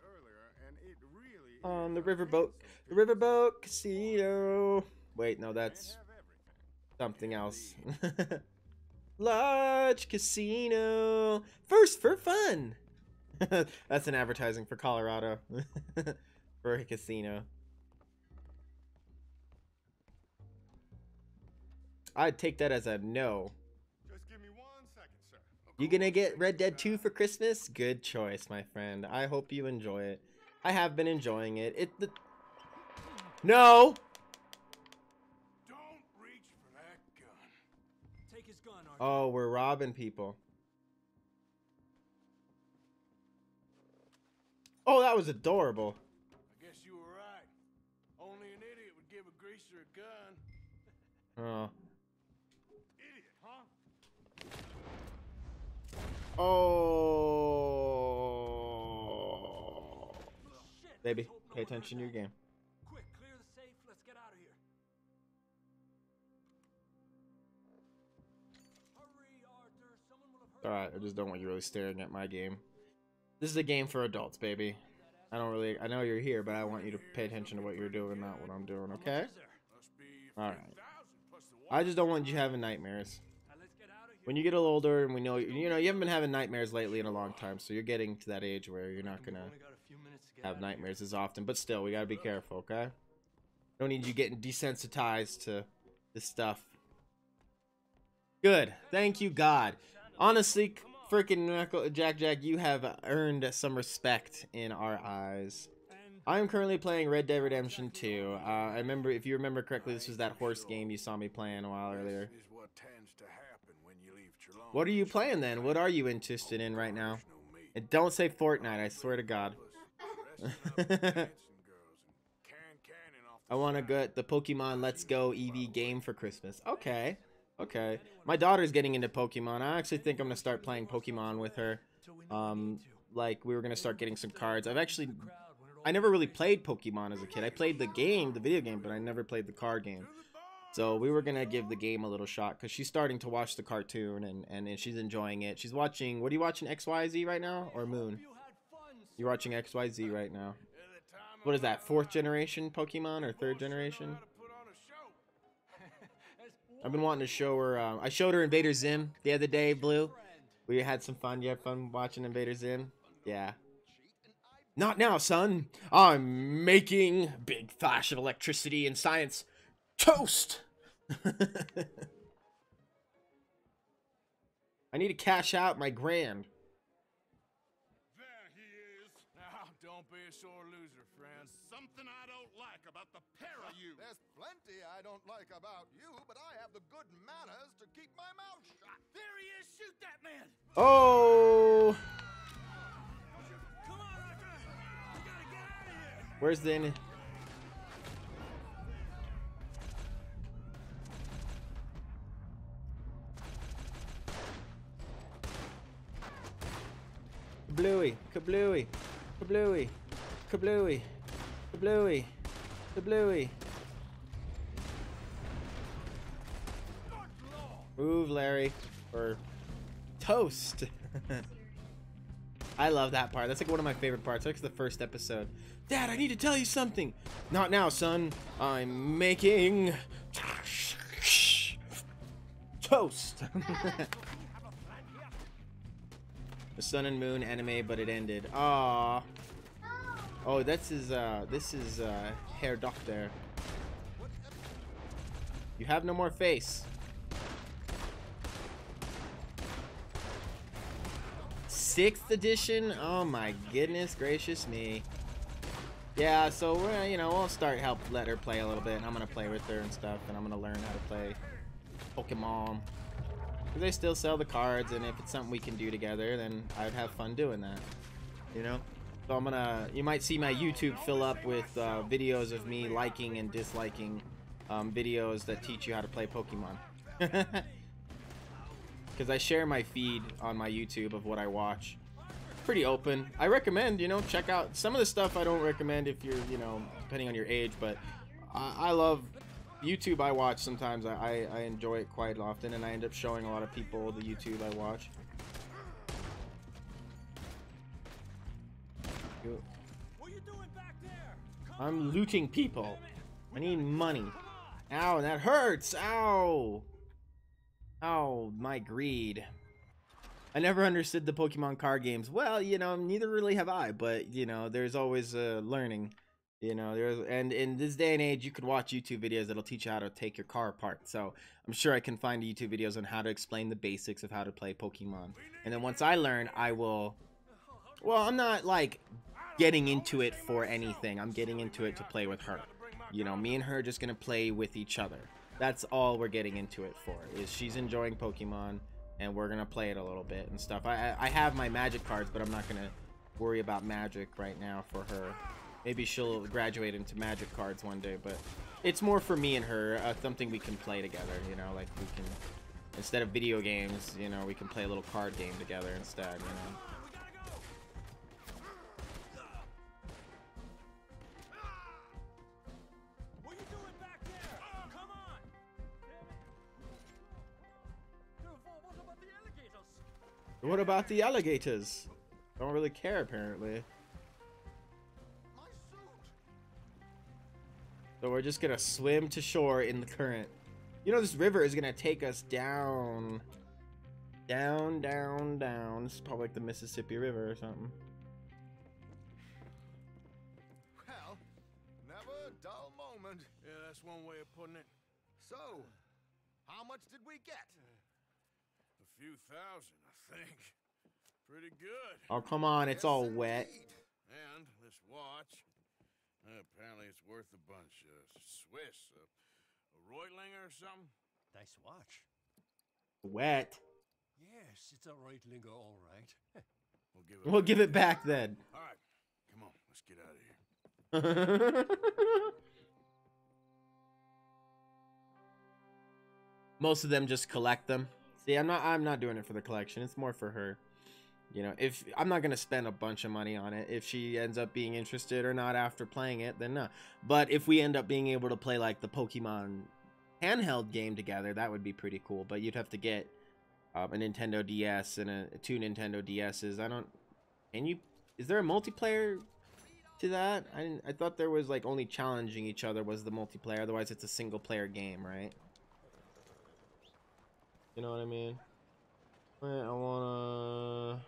earlier, and it really On is the a riverboat. handsome The riverboat casino. Wait, no, picture. They that's have everything. something else. Large casino. First for fun. That's an advertising for Colorado. For a casino. I'd take that as a no. Just give me 1 second, sir. You gonna get Red Dead 2 for Christmas? Good choice, my friend. I hope you enjoy it. I have been enjoying it. No! Don't reach for that gun. Take his gun, RJ. Oh, we're robbing people. Oh, that was adorable. I guess you were right. Only an idiot would give a greaser a gun. Oh. Idiot, huh? Oh. Shit, Baby, let's hope no pay one attention to heard your that. game. Quick, clear the safe. Let's get out of here. Hurry, Arthur. Someone will have heard. Alright, I just don't want you really staring at my game. This is a game for adults, baby. I know you're here, but I want you to pay attention to what you're doing, not what I'm doing, okay? Must be Alright. 50,000 plus the I just don't want you having nightmares. Let's get out of here. When you get a little older, and we know, you haven't been having nightmares lately in a long time, so you're getting to that age where you're not gonna Only got a few minutes to get have out of here. nightmares as often, but still, we gotta be careful, okay? Don't need you getting desensitized to this stuff. Good. Thank you, God. Honestly, freaking Jack, you have earned some respect in our eyes. I am currently playing Red Dead Redemption 2. I remember, if you remember correctly, this was that horse game you saw me playing a while earlier. This is what tends to happen when you leave Trelawney. What are you playing then? What are you interested in right now? And don't say Fortnite, I swear to God. I want to get the Pokemon Let's Go EV game for Christmas. Okay. Okay. My daughter's getting into Pokemon. I actually think I'm going to start playing Pokemon with her. Like, we were going to start getting some cards. I never really played Pokemon as a kid. I played the game, the video game, but I never played the card game. So we were going to give the game a little shot because she's starting to watch the cartoon and she's enjoying it. She's watching, what are you watching, XYZ right now? Or Moon? You're watching XYZ right now. What is that, 4th generation Pokemon or 3rd generation? I've been wanting to show her, I showed her Invader Zim the other day, Blue. We had some fun. You had fun watching Invader Zim? Yeah. Not now, son. I'm making big flash of electricity and science. Toast! I need to cash out my grand. There he is. Now, don't be a sore loser, friend. Something I don't like about the pair of you. There's plenty I don't like about you, but I have the good manners to keep my mouth shut. There he is. Shoot that man. Oh! Come on, Arthur. We gotta get out of here. Where's the... Kablooey, kablooey, kablooey, kablooey, kablooey, kablooey. Move, Larry, or toast. I love that part. That's like one of my favorite parts. That's like the first episode. Dad, I need to tell you something. Not now, son. I'm making toast. The Sun and Moon anime, but it ended. Aww. Oh, this is Herr Doctor. You have no more face. 6th edition? Oh my goodness gracious me. Yeah, so we're we'll let her play a little bit, and I'm gonna play with her and stuff, and I'm gonna learn how to play Pokemon. Because they still sell the cards, and if it's something we can do together, then I'd have fun doing that. You know? So you might see my YouTube fill up with videos of me liking and disliking videos that teach you how to play Pokemon. Because I share my feed on my YouTube of what I watch. Pretty open. I recommend, check out some of the stuff. I don't recommend if you're, depending on your age, but I love YouTube. I watch sometimes. I enjoy it quite often, and I end up showing a lot of people the YouTube I watch. What you doing back there? I'm looting people. I need money. Ow, that hurts. Ow. Ow, my greed. I never understood the Pokemon card games. Well, you know, neither really have I, but you know, there's always learning. You know, and in this day and age, you can watch YouTube videos that'll teach you how to take your car apart. So I'm sure I can find YouTube videos on how to explain the basics of how to play Pokemon. And then once I learn, I will. Well, I'm not like getting into it for anything. I'm getting into it to play with her. You know, me and her are just gonna play with each other. That's all we're getting into it for. Is she's enjoying Pokemon, and we're gonna play it a little bit and stuff. I have my Magic cards, but I'm not gonna worry about Magic right now for her. Maybe she'll graduate into Magic cards one day, but it's more for me and her, something we can play together, you know, like we can, instead of video games, you know, we can play a little card game together instead, you know. What you doing back there? Come on! What about the alligators? What about the alligators? Don't really care, apparently. So we're just gonna swim to shore in the current. You know, this river is gonna take us down. Down, down, down. This is probably like the Mississippi River or something. Well, never a dull moment. Yeah, that's one way of putting it. So, how much did we get? A few thousand, I think. Pretty good. Oh, come on, it's Yes, all wet. indeed. And this watch, apparently it's worth a bunch. Swiss, a Reutlinger or something. Nice watch. Wet. Yes, it's a Reutlinger, all right. We'll give it back then. All right, come on, let's get out of here. Most of them just collect them. See, I'm not doing it for the collection. It's more for her. You know, if I'm not gonna spend a bunch of money on it, if she ends up being interested or not after playing it, then no. But if we end up being able to play like the Pokemon handheld game together, that would be pretty cool. But you'd have to get a Nintendo DS and two Nintendo DSs. Is there a multiplayer to that? I thought there was like only challenging each other was the multiplayer. Otherwise, it's a single player game, right? You know what I mean? Wait, I wanna.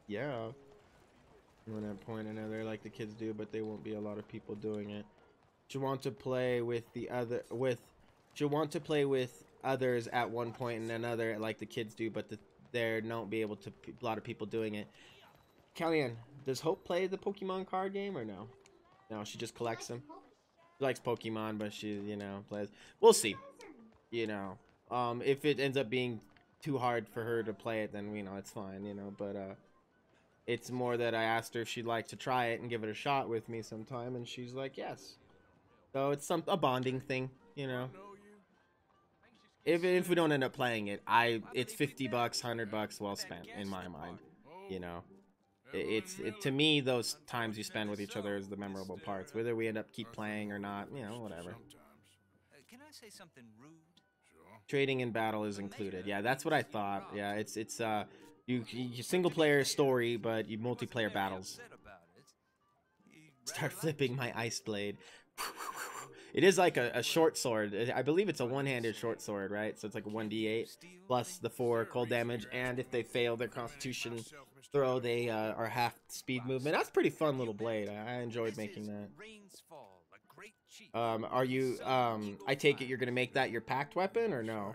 Yeah. I'm gonna point another like the kids do, but there won't be a lot of people doing it. She'll want to play with she'll want to play with others at one point and another like the kids do, but there won't be able to a lot of people doing it. Kellyanne, does Hope play the Pokemon card game or no? No, she just collects them. She likes Pokemon, but she, you know, plays. We'll see. You know, if it ends up being too hard for her to play it, then, you know, it's fine, you know, but, it's more that I asked her if she'd like to try it and give it a shot with me sometime, and she's like, yes. So it's a bonding thing, you know. If we don't end up playing it, it's $50, $100 well spent in my mind, you know. To me, those times you spend with each other is the memorable parts. Whether we end up keep playing or not, you know, whatever. Can I say something rude? Trading in battle is included. Yeah, that's what I thought. Yeah, it's you single player story, but you multiplayer battles. Start flipping my ice blade. It is like a short sword. I believe it's a one-handed short sword, right? So it's like a 1d8 plus the 4 cold damage, and if they fail their Constitution throw, they are half speed movement. That's a pretty fun little blade. I enjoyed making that. Are you I take it you're gonna make that your packed weapon or no?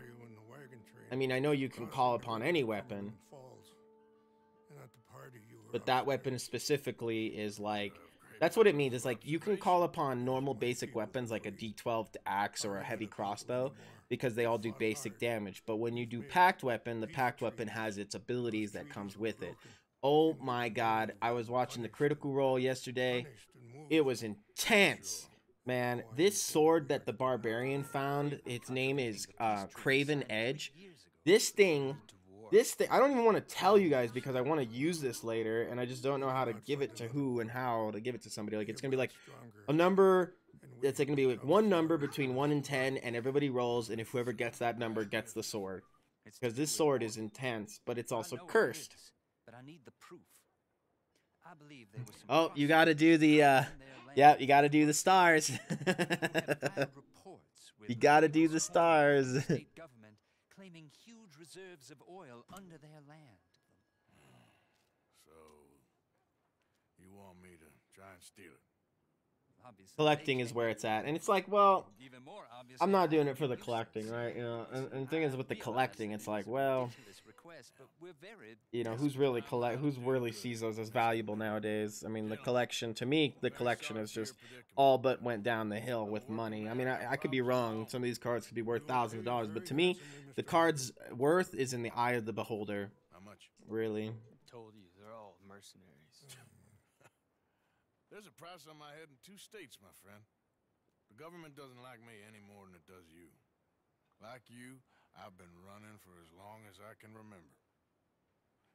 I mean, I know you can call upon any weapon, but that weapon specifically is like, that's what it means. It's like you can call upon normal basic weapons like a D12 axe or a heavy crossbow because they all do basic damage. But when you do packed weapon, the packed weapon has its abilities that comes with it. Oh my god, I was watching the Critical Role yesterday. It was intense. Man, this sword that the Barbarian found, its name is Craven Edge. This thing, I don't even want to tell you guys because I want to use this later, and I just don't know how to give it to who and how to give it to somebody. Like, it's going to be like a number it's like gonna be like one number between 1 and 10, and everybody rolls, and if whoever gets that number gets the sword. Because this sword is intense, but it's also cursed. But I need the proof. I believe there was some Oh, you gotta do the yeah, you gotta do the stars. You gotta do the stars. State government claiming huge reserves of oil under their land. So, you want me to try and steal it? Obviously, Collecting is where it's at, and it's like, well, even more obviously, I'm not doing it for the collecting, right? You know, and the thing is with the collecting, it's like, well, you know, who's really sees those as valuable nowadays? I mean, the collection, to me, the collection is just all but went down the hill with money. I mean, I could be wrong. Some of these cards could be worth thousands of dollars, but to me, the card's worth is in the eye of the beholder. How much? Really. Told you, they're all mercenaries. There's a price on my head in 2 states, my friend. The government doesn't like me any more than it does you. Like you, I've been running for as long as I can remember.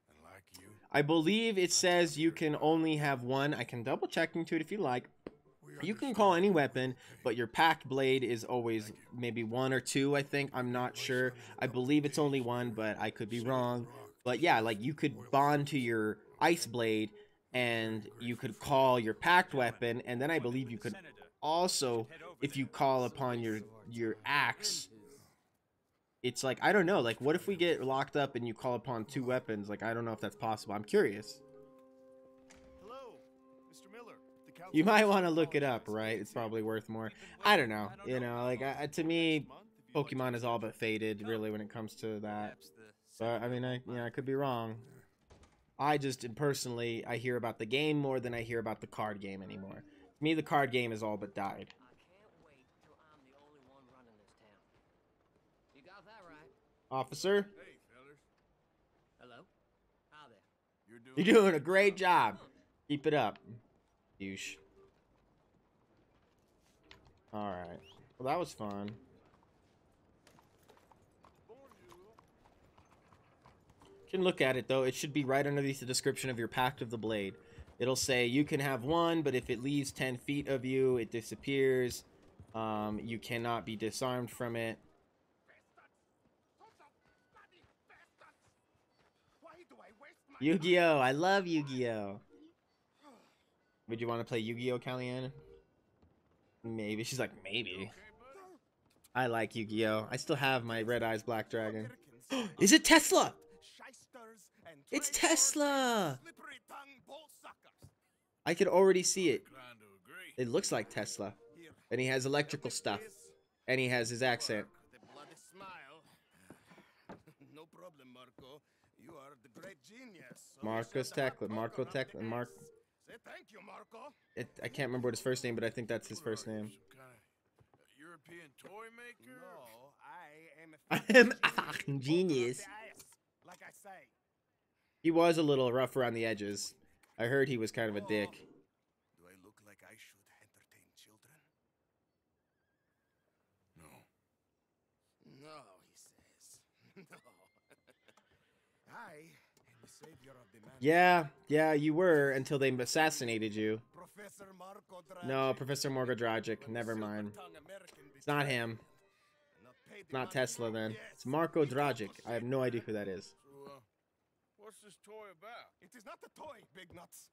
And like you, I believe it says you can only have one. I can double check into it if you like. You can call any weapon, but your packed blade is always maybe 1 or 2, I think. I'm not sure. I believe it's only 1, but I could be wrong. But yeah, like you could bond to your ice blade, and you could call your packed weapon, and then I believe you could also, if you call upon your axe, it's like, I don't know, like what if we get locked up and you call upon 2 weapons? Like, I don't know if that's possible. I'm curious. Hello, Mr. Miller. You might want to look it up, right? It's probably worth more. I don't know. You know, like to me, Pokemon is all but faded, really, when it comes to that. But I mean, I could be wrong. I just personally, I hear about the game more than I hear about the card game anymore. To me, the card game has all but died. I can't wait till I'm the only one running this town. You got that right. Officer, hey, fellas, Hello? Hi there. you're doing a great job. Keep it up, douche. All right. Well, that was fun. You can look at it though. It should be right underneath the description of your pact of the blade. It'll say you can have 1, but if it leaves 10 feet of you, it disappears. You cannot be disarmed from it. Yu-Gi-Oh! I love Yu-Gi-Oh! Would you want to play Yu-Gi-Oh, Kellyanne? Maybe. She's like, maybe. I like Yu-Gi-Oh! I still have my Red Eyes Black Dragon. Is it Tesla? It's Tesla! I could already see it. It looks like Tesla. And he has electrical stuff. And he has his accent. No problem, Marco. You are the great genius. Marcus Tekla. Marco Tekla. Say thank you, Marco. I can't remember what his first name, but I think that's his first name. European toy maker? No, I am I am a genius. Like I say. He was a little rough around the edges. I heard he was kind of a dick. Do I look like I should entertain children? No. No, he says. No. I am the savior of the man. Yeah, you were until they assassinated you. Professor Marco Dragic. No, Professor Morgan Dragic. Never mind. It's not him. It's not Tesla then. It's Marco Dragic. I have no idea who that is. So, what's this toy about? It is not a toy, Big Nuts.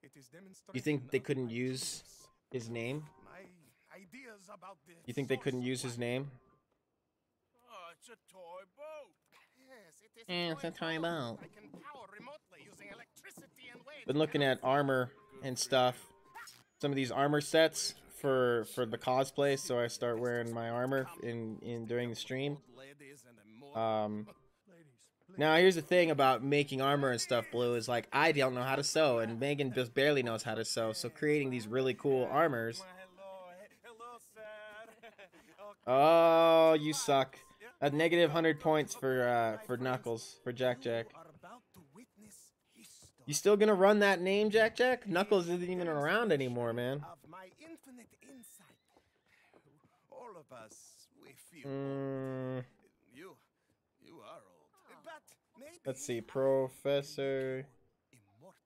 It is demonstration. You think they of couldn't my use genius. his name? My ideas about the You think they source couldn't of use his life. name? Oh, it's a toy boat. Yes, it is It's a toy boat. I can power remotely using electricity and waves. Been looking at armor and stuff. Some of these armor sets for the cosplay, so I start wearing my armor in during the stream. Now here's the thing about making armor and stuff, Blue, is like I don't know how to sew, and Megan just barely knows how to sew. So creating these really cool armors. Hello, sir. Oh, you suck. At negative 100 points for Knuckles, for Jack. You still gonna run that name, Jack? Knuckles isn't even around anymore, man. Of my infinite insight. All of us, we feel. You are old. But maybe Let's see, Professor. immortal.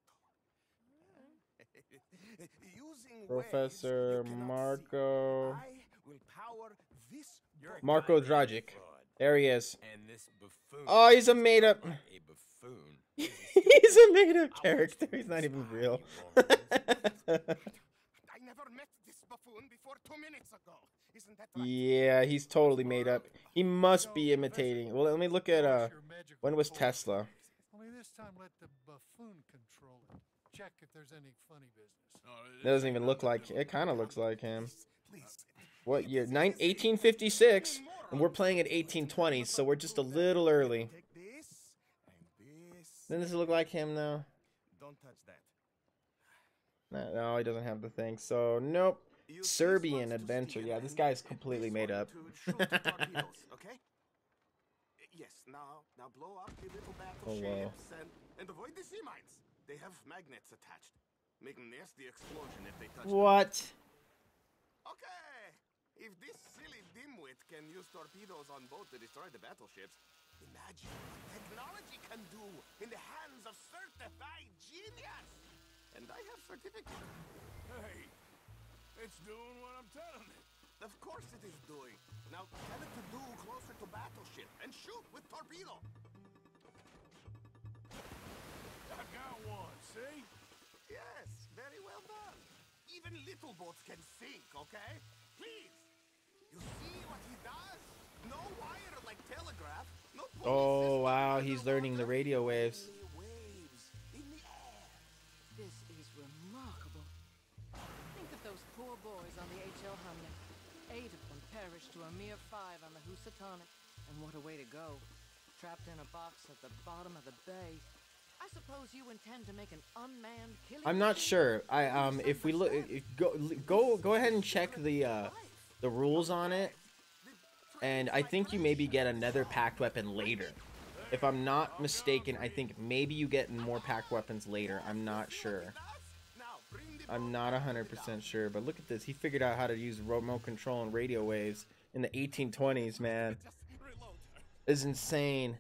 Using Professor waves you cannot Marco. see. I will power this boat. Marco Dragic. There he is. And this buffoon. Oh, he's a made up. A buffoon. He's a made up character. He's not even real. I never met this buffoon before 2 minutes ago. Isn't that right? Yeah, he's totally made up. He must be imitating. Well, let me look at when was Tesla? Only this time let the buffoon control it. Check if there's any funny business. That doesn't even look like it. Kind of looks like him. What year? 1856, and we're playing at 1820, so we're just a little early. Doesn't this look like him now? Don't touch that. No, he doesn't have the thing. So nope. Serbian adventure. Yeah, this guy's completely made up. Okay? Yes. Now blow up the little battleships and avoid the sea mines. They have magnets attached. Make a nasty explosion if they touch What? them. Okay. If this silly dimwit can use torpedoes on boat to destroy the battleships, imagine what technology can do in the hands of certified genius. And I have certificate. Hey, it's doing what I'm telling it. Of course it is doing. Now tell it to do closer to battleship and shoot with torpedo. I got one, see? Yes, very well done. Even little boats can sink, okay? Please. You see what he does? No wire like telegraph. No Oh wow, he's learning the radio waves. waves in the air. This is remarkable. Think of those poor boys on the HL Hamlet. 8 of them perished to a mere 5 on the Housatonic. And what a way to go. Trapped in a box at the bottom of the bay. I suppose you intend to make an unmanned killing. I'm not sure. If we look, go ahead and check the rules on it, and I think you maybe get another packed weapon later. If I'm not mistaken, I think maybe you get more packed weapons later. I'm not sure. I'm not 100% sure, but look at this. He figured out how to use remote control and radio waves in the 1820s, man. It's insane.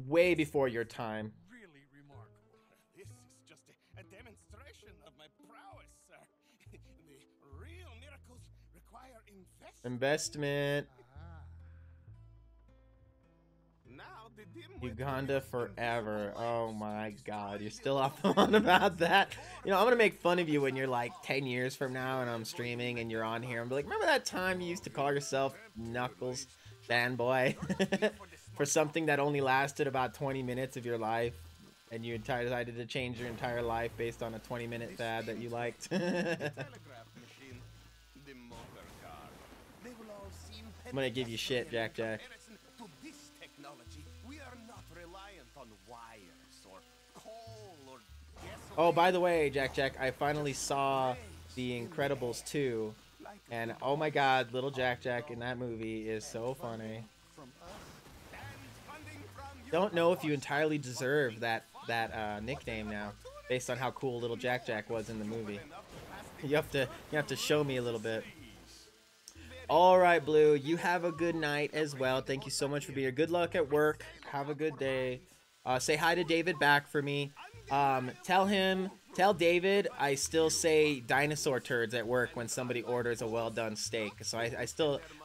Way before your time. Really remarkable. This is just a demonstration of my prowess, sir. The real miracles require Investment. Now the Uganda forever. Oh my god, you're still off on about that. You know, I'm gonna make fun of you when you're like 10 years from now and I'm streaming and you're on here and be like, remember that time you used to call yourself Knuckles fanboy for something that only lasted about 20 minutes of your life, and you decided to change your entire life based on a 20-minute fad that you liked. I'm gonna give you shit, Jack Jack. To this technology, we are not reliant on wires or coal or gasoline. Oh, by the way, Jack Jack, I finally saw The Incredibles 2, and oh my god, little Jack Jack in that movie is so funny. Don't know if you entirely deserve that nickname now, based on how cool little Jack Jack was in the movie. You have to show me a little bit. All right, Blue, you have a good night as well. Thank you so much for being here. Good luck at work. Have a good day. Say hi to David back for me. Tell David I still say dinosaur turds at work when somebody orders a well-done steak. So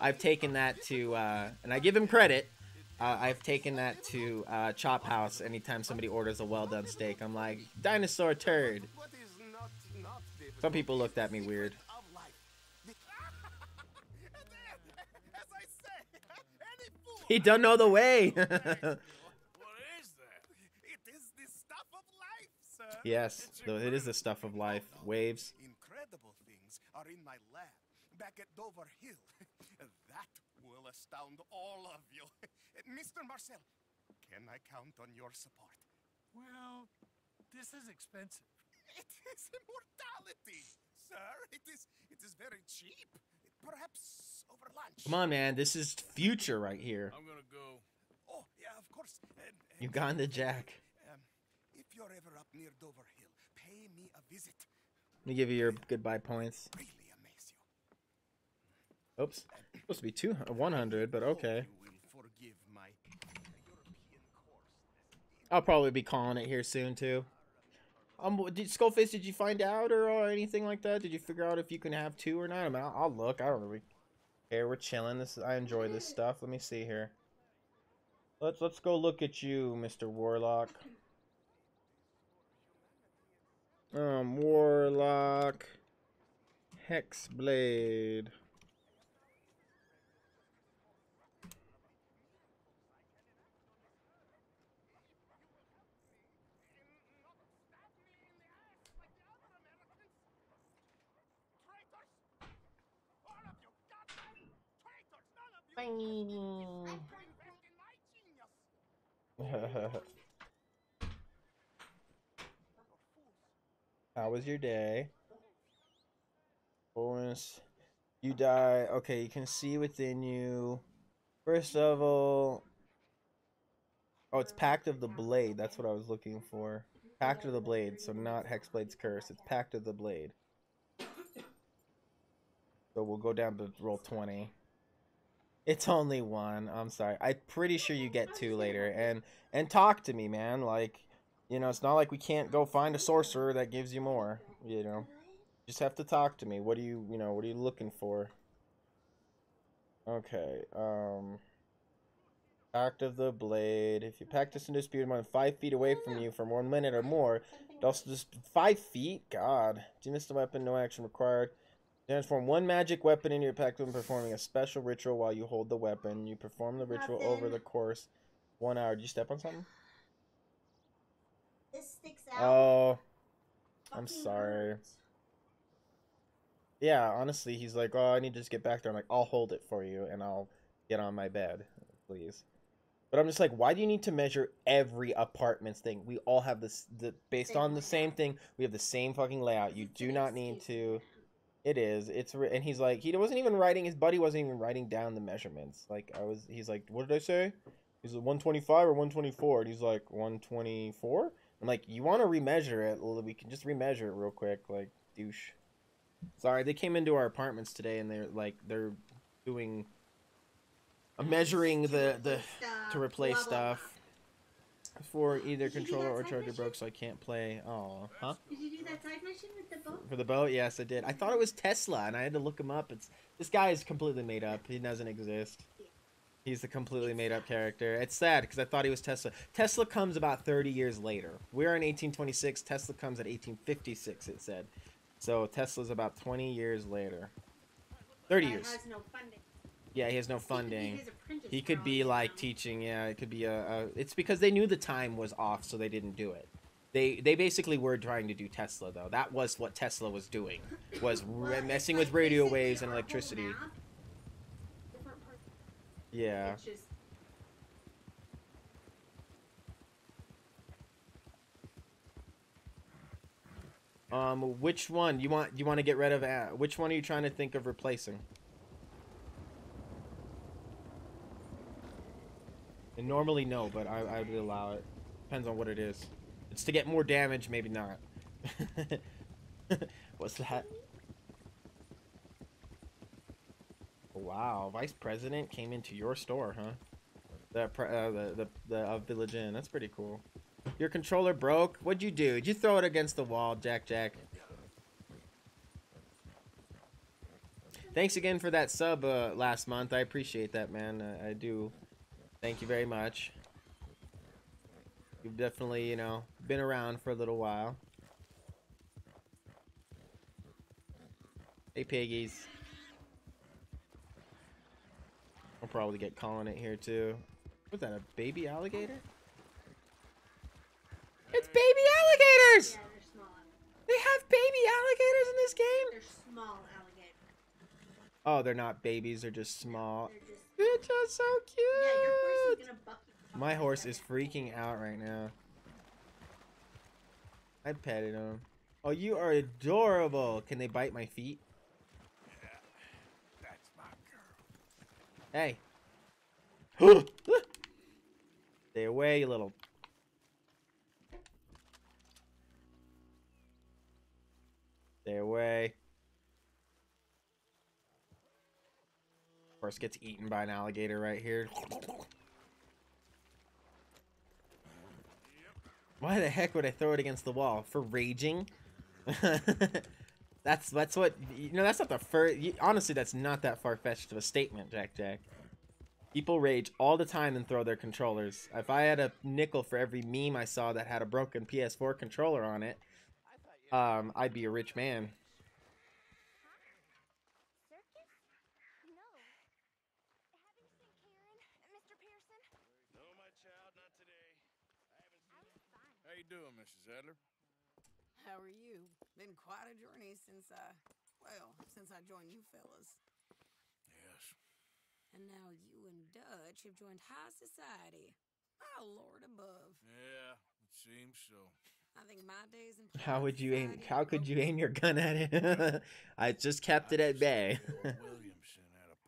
I've taken that to, and I give him credit. I've taken that to Chop House anytime somebody orders a well-done steak. I'm like, dinosaur turd. Some people looked at me weird. He don't know the way. What is that? It is the stuff of life, sir. Yes, it is the stuff of life. Waves. Incredible things are in my lab back at Dover Hill. That will astound all of you. Mr. Marcel, can I count on your support? Well, this is expensive. It is immortality, sir. It is very cheap. Perhaps over lunch. Come on, man. This is future right here. I'm gonna go. Oh, yeah, of course. Uganda Jack. If you're ever up near Dover Hill, pay me a visit. Let me give you your goodbye points. Really amaze you. Oops. Supposed to be 100, but okay. You will forgive my European course. I'll probably be calling it here soon, too. Did Skullface? Did you find out or anything like that? Did you figure out if you can have 2 or not? I mean, I'll look. I don't really care. We're chilling. I enjoy this stuff. Let me see here. Let's go look at you, Mr. Warlock. Warlock, Hexblade. How was your day? Bonus. You die. Okay, you can see within you. First of all. Oh, it's Pact of the Blade. That's what I was looking for. Pact of the Blade. So not Hexblade's Curse. It's Pact of the Blade. So we'll go down to roll 20. It's only 1. I'm sorry. I'm pretty sure you get 2 later. And talk to me, man. Like, you know, it's not like we can't go find a sorcerer that gives you more. You know, just have to talk to me. What do you looking for? Okay. Pact of the Blade. If you practice into a spirit more than 5 feet away from you for 1 minute or more, it also just 5 feet. God. Do you miss the weapon? No action required. Transform 1 magic weapon into your pact when performing a special ritual while you hold the weapon. You perform the ritual over the course 1 hour. Did you step on something? This sticks out. Oh, I'm sorry. Yeah, honestly, he's like, oh, I need to just get back there. I'm like, I'll hold it for you, and I'll get on my bed, please. But I'm just like, why do you need to measure every apartment's thing? We all have based on the same thing. We have the same fucking layout. You do not need to. It is. And he's like, he wasn't even writing. His buddy wasn't even writing down the measurements. Like he's like, what did I say? He's like 125 or 124, and he's like 124. I'm like, you want to remeasure it? Well, we can just remeasure it real quick, like douche. Sorry, they came into our apartments today, and they're doing measuring the to replace stuff for either controller or charger broke, so I can't play. Oh, huh? Did you do that side mission with the boat? For the boat, yes, I did. I thought it was Tesla, and I had to look him up. This guy is completely made up. He doesn't exist. He's a completely made up character. It's sad because I thought he was Tesla. Tesla comes about 30 years later. We're in 1826. Tesla comes at 1856. It said. So Tesla's about 20 years later. 30 years. Has no funding. Yeah, he has no funding. He could be like teaching. Yeah, it could be it's because they knew the time was off, so they didn't do it. They basically were trying to do Tesla, though. That was what Tesla was doing, was messing with radio waves and electricity. Yeah. Which one you want to get rid of? Which one are you trying to think of replacing? And normally no, but I would allow it. Depends on what it is. It's to get more damage, maybe not. What's that? Wow, Vice President came into your store, huh? The Village Inn. That's pretty cool. Your controller broke. What'd you do? Did you throw it against the wall, Jack? Thanks again for that sub last month. I appreciate that, man. I do. Thank you very much. You've definitely, been around for a little while. Hey, piggies. I'll probably get calling it here, too. What's that, a baby alligator? It's baby alligators! Yeah, they're small. They have baby alligators in this game? They're small alligators. Oh, they're not babies, they're just small. They're just so cute! Yeah, your horse is gonna buck you. My horse is freaking out right now. I petted him. Oh, you are adorable. Can they bite my feet? That's my Hey. girl. Stay away, you little... Stay away. Horse gets eaten by an alligator right here. Why the heck would I throw it against the wall? For raging? That's what, you know, that's not the first, honestly, that's not that far-fetched of a statement, Jack. People rage all the time and throw their controllers. If I had a nickel for every meme I saw that had a broken PS4 controller on it, I'd be a rich man. How you doing, Mrs. Adler? How are you? Been quite a journey since I joined you fellas. Yes. And now you and Dutch have joined high society. Oh, Lord above. Yeah, it seems so. I think my days in How would you aim? How could you aim your gun at it? I just kept it at bay.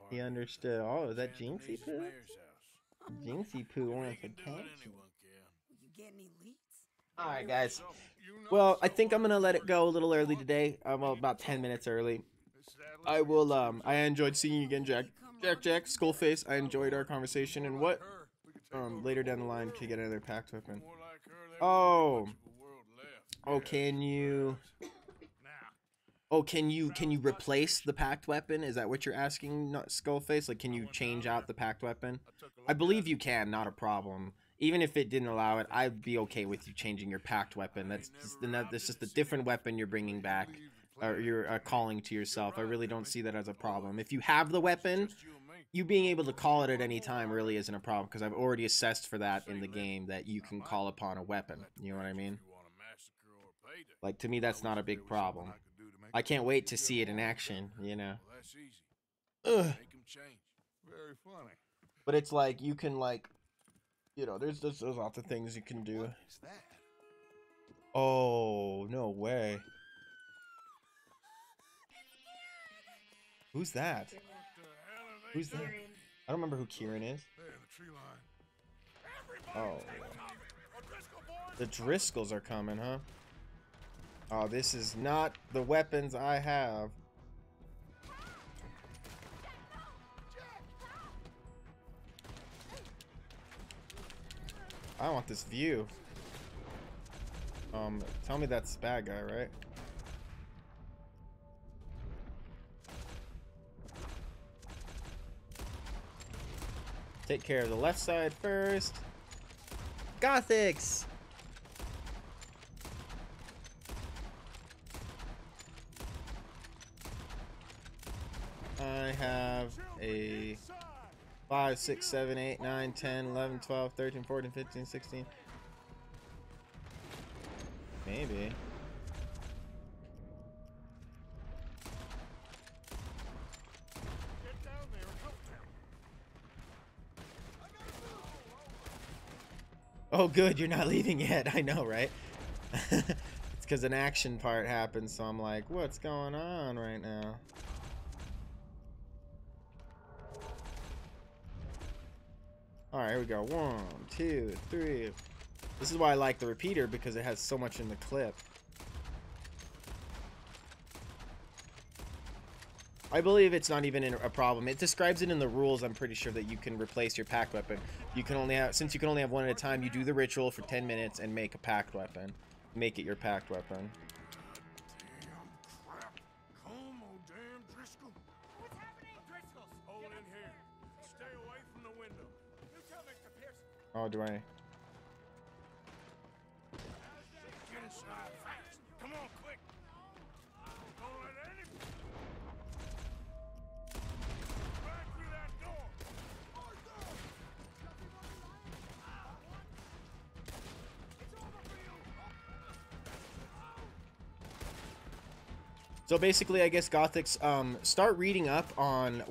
He understood. Oh, is that Jinxie Poo? Jinxie Poo wants attention. You get any leads? All right, guys. Well, I think I'm gonna let it go a little early today. Well, about 10 minutes early. I will. I enjoyed seeing you again, Jack. Skullface. I enjoyed our conversation. And what? Later down the line, can you get another packed weapon? Oh. Oh, can you? Oh, can you replace the packed weapon? Is that what you're asking, Skullface? Like, can you change out the packed weapon? I believe you can. Not a problem. Even if it didn't allow it, I'd be okay with you changing your packed weapon. That's just a different weapon you're bringing back, or you're calling to yourself. I really don't see that as a problem. If you have the weapon, you being able to call it at any time really isn't a problem, because I've already assessed for that in the game that you can call upon a weapon. You know what I mean? Like, to me, that's not a big problem. I can't wait to see it in action, you know? Ugh. Very funny. But it's like, you can, like, you know, there's lots of things you can do. Oh, no way. Who's that? Who's that? I don't remember who Kieran is. Oh. The Driscolls are coming, huh? Oh, this is not the weapons I have. I want this view. Tell me that's the bad guy, right? Take care of the left side first. Gothics! I have a 5, 6, 7, 8, 9, 10, 11, 12, 13, 14, 15, 16. Maybe. Oh, good, you're not leaving yet. I know, right? It's because an action part happens, so I'm like, what's going on right now? Alright, here we go. 1, 2, 3. This is why I like the repeater, because it has so much in the clip. I believe it's not even a problem. It describes it in the rules, I'm pretty sure, that you can replace your packed weapon. You can only have, since you can only have one at a time, you do the ritual for 10 minutes and make a packed weapon. Make it your packed weapon. Oh, do I? Get inside fast. Come on, quick. Don't let any. Back through that door. So basically, I guess Gothics, start reading up on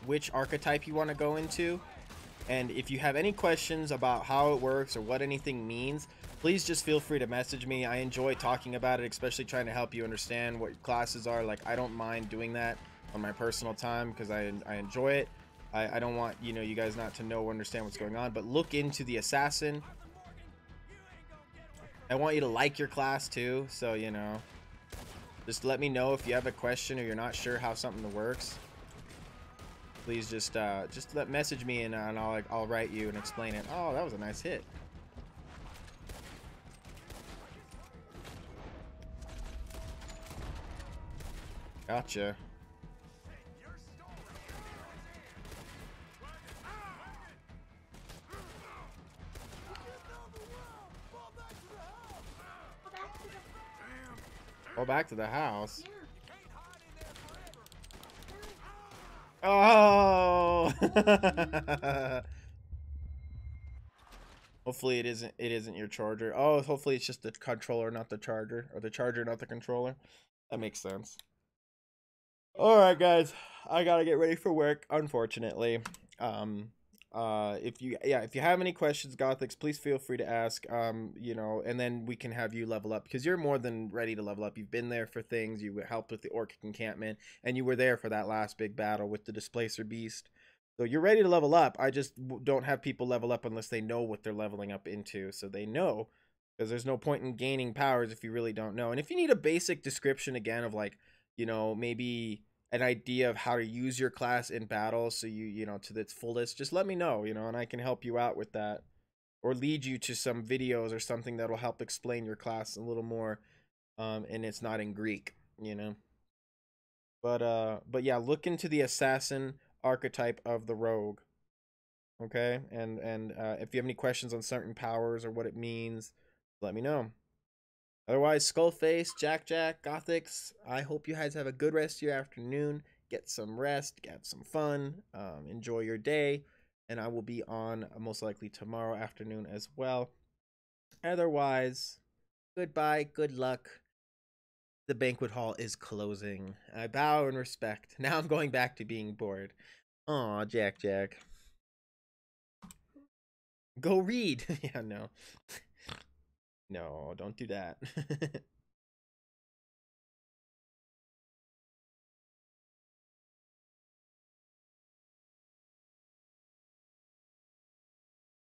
which archetype you want to go into. And if you have any questions about how it works or what anything means, please just feel free to message me. I enjoy talking about it, especially trying to help you understand what your classes are. Like, I don't mind doing that on my personal time because I enjoy it. I don't want, you know, you guys not to know or understand what's going on, but look into the assassin. I want you to like your class too, so, you know, just let me know if you have a question or you're not sure how something works. Please just message me and I'll write you and explain it. Oh, that was a nice hit. Gotcha. Go back to the house. Oh. Hopefully it isn't your charger. Oh, hopefully it's just the controller, not the charger, or the charger, not the controller. That makes sense. All right, guys, I gotta get ready for work, unfortunately. If you have any questions, Gothics, please feel free to ask. You know, and then we can have you level up, because you're more than ready to level up. You've been there for things. You helped with the Orcic encampment, and you were there for that last big battle with the Displacer Beast. So you're ready to level up. I just don't have people level up unless they know what they're leveling up into, so they know, because there's no point in gaining powers if you really don't know. And if you need a basic description again of, like, you know, maybe an idea of how to use your class in battle, so you know, to its fullest, just let me know, you know, and I can help you out with that, or lead you to some videos or something that'll help explain your class a little more, and it's not in Greek, you know. But yeah, look into the assassin archetype of the rogue, okay? And if you have any questions on certain powers or what it means, let me know. Otherwise, Skullface, Jack, Gothics, I hope you guys have a good rest of your afternoon. Get some rest, get some fun, enjoy your day, and I will be on most likely tomorrow afternoon as well. Otherwise, goodbye, good luck. The banquet hall is closing. I bow in respect. Now I'm going back to being bored. Aw, Jack. Go read. Yeah, no. No, don't do that.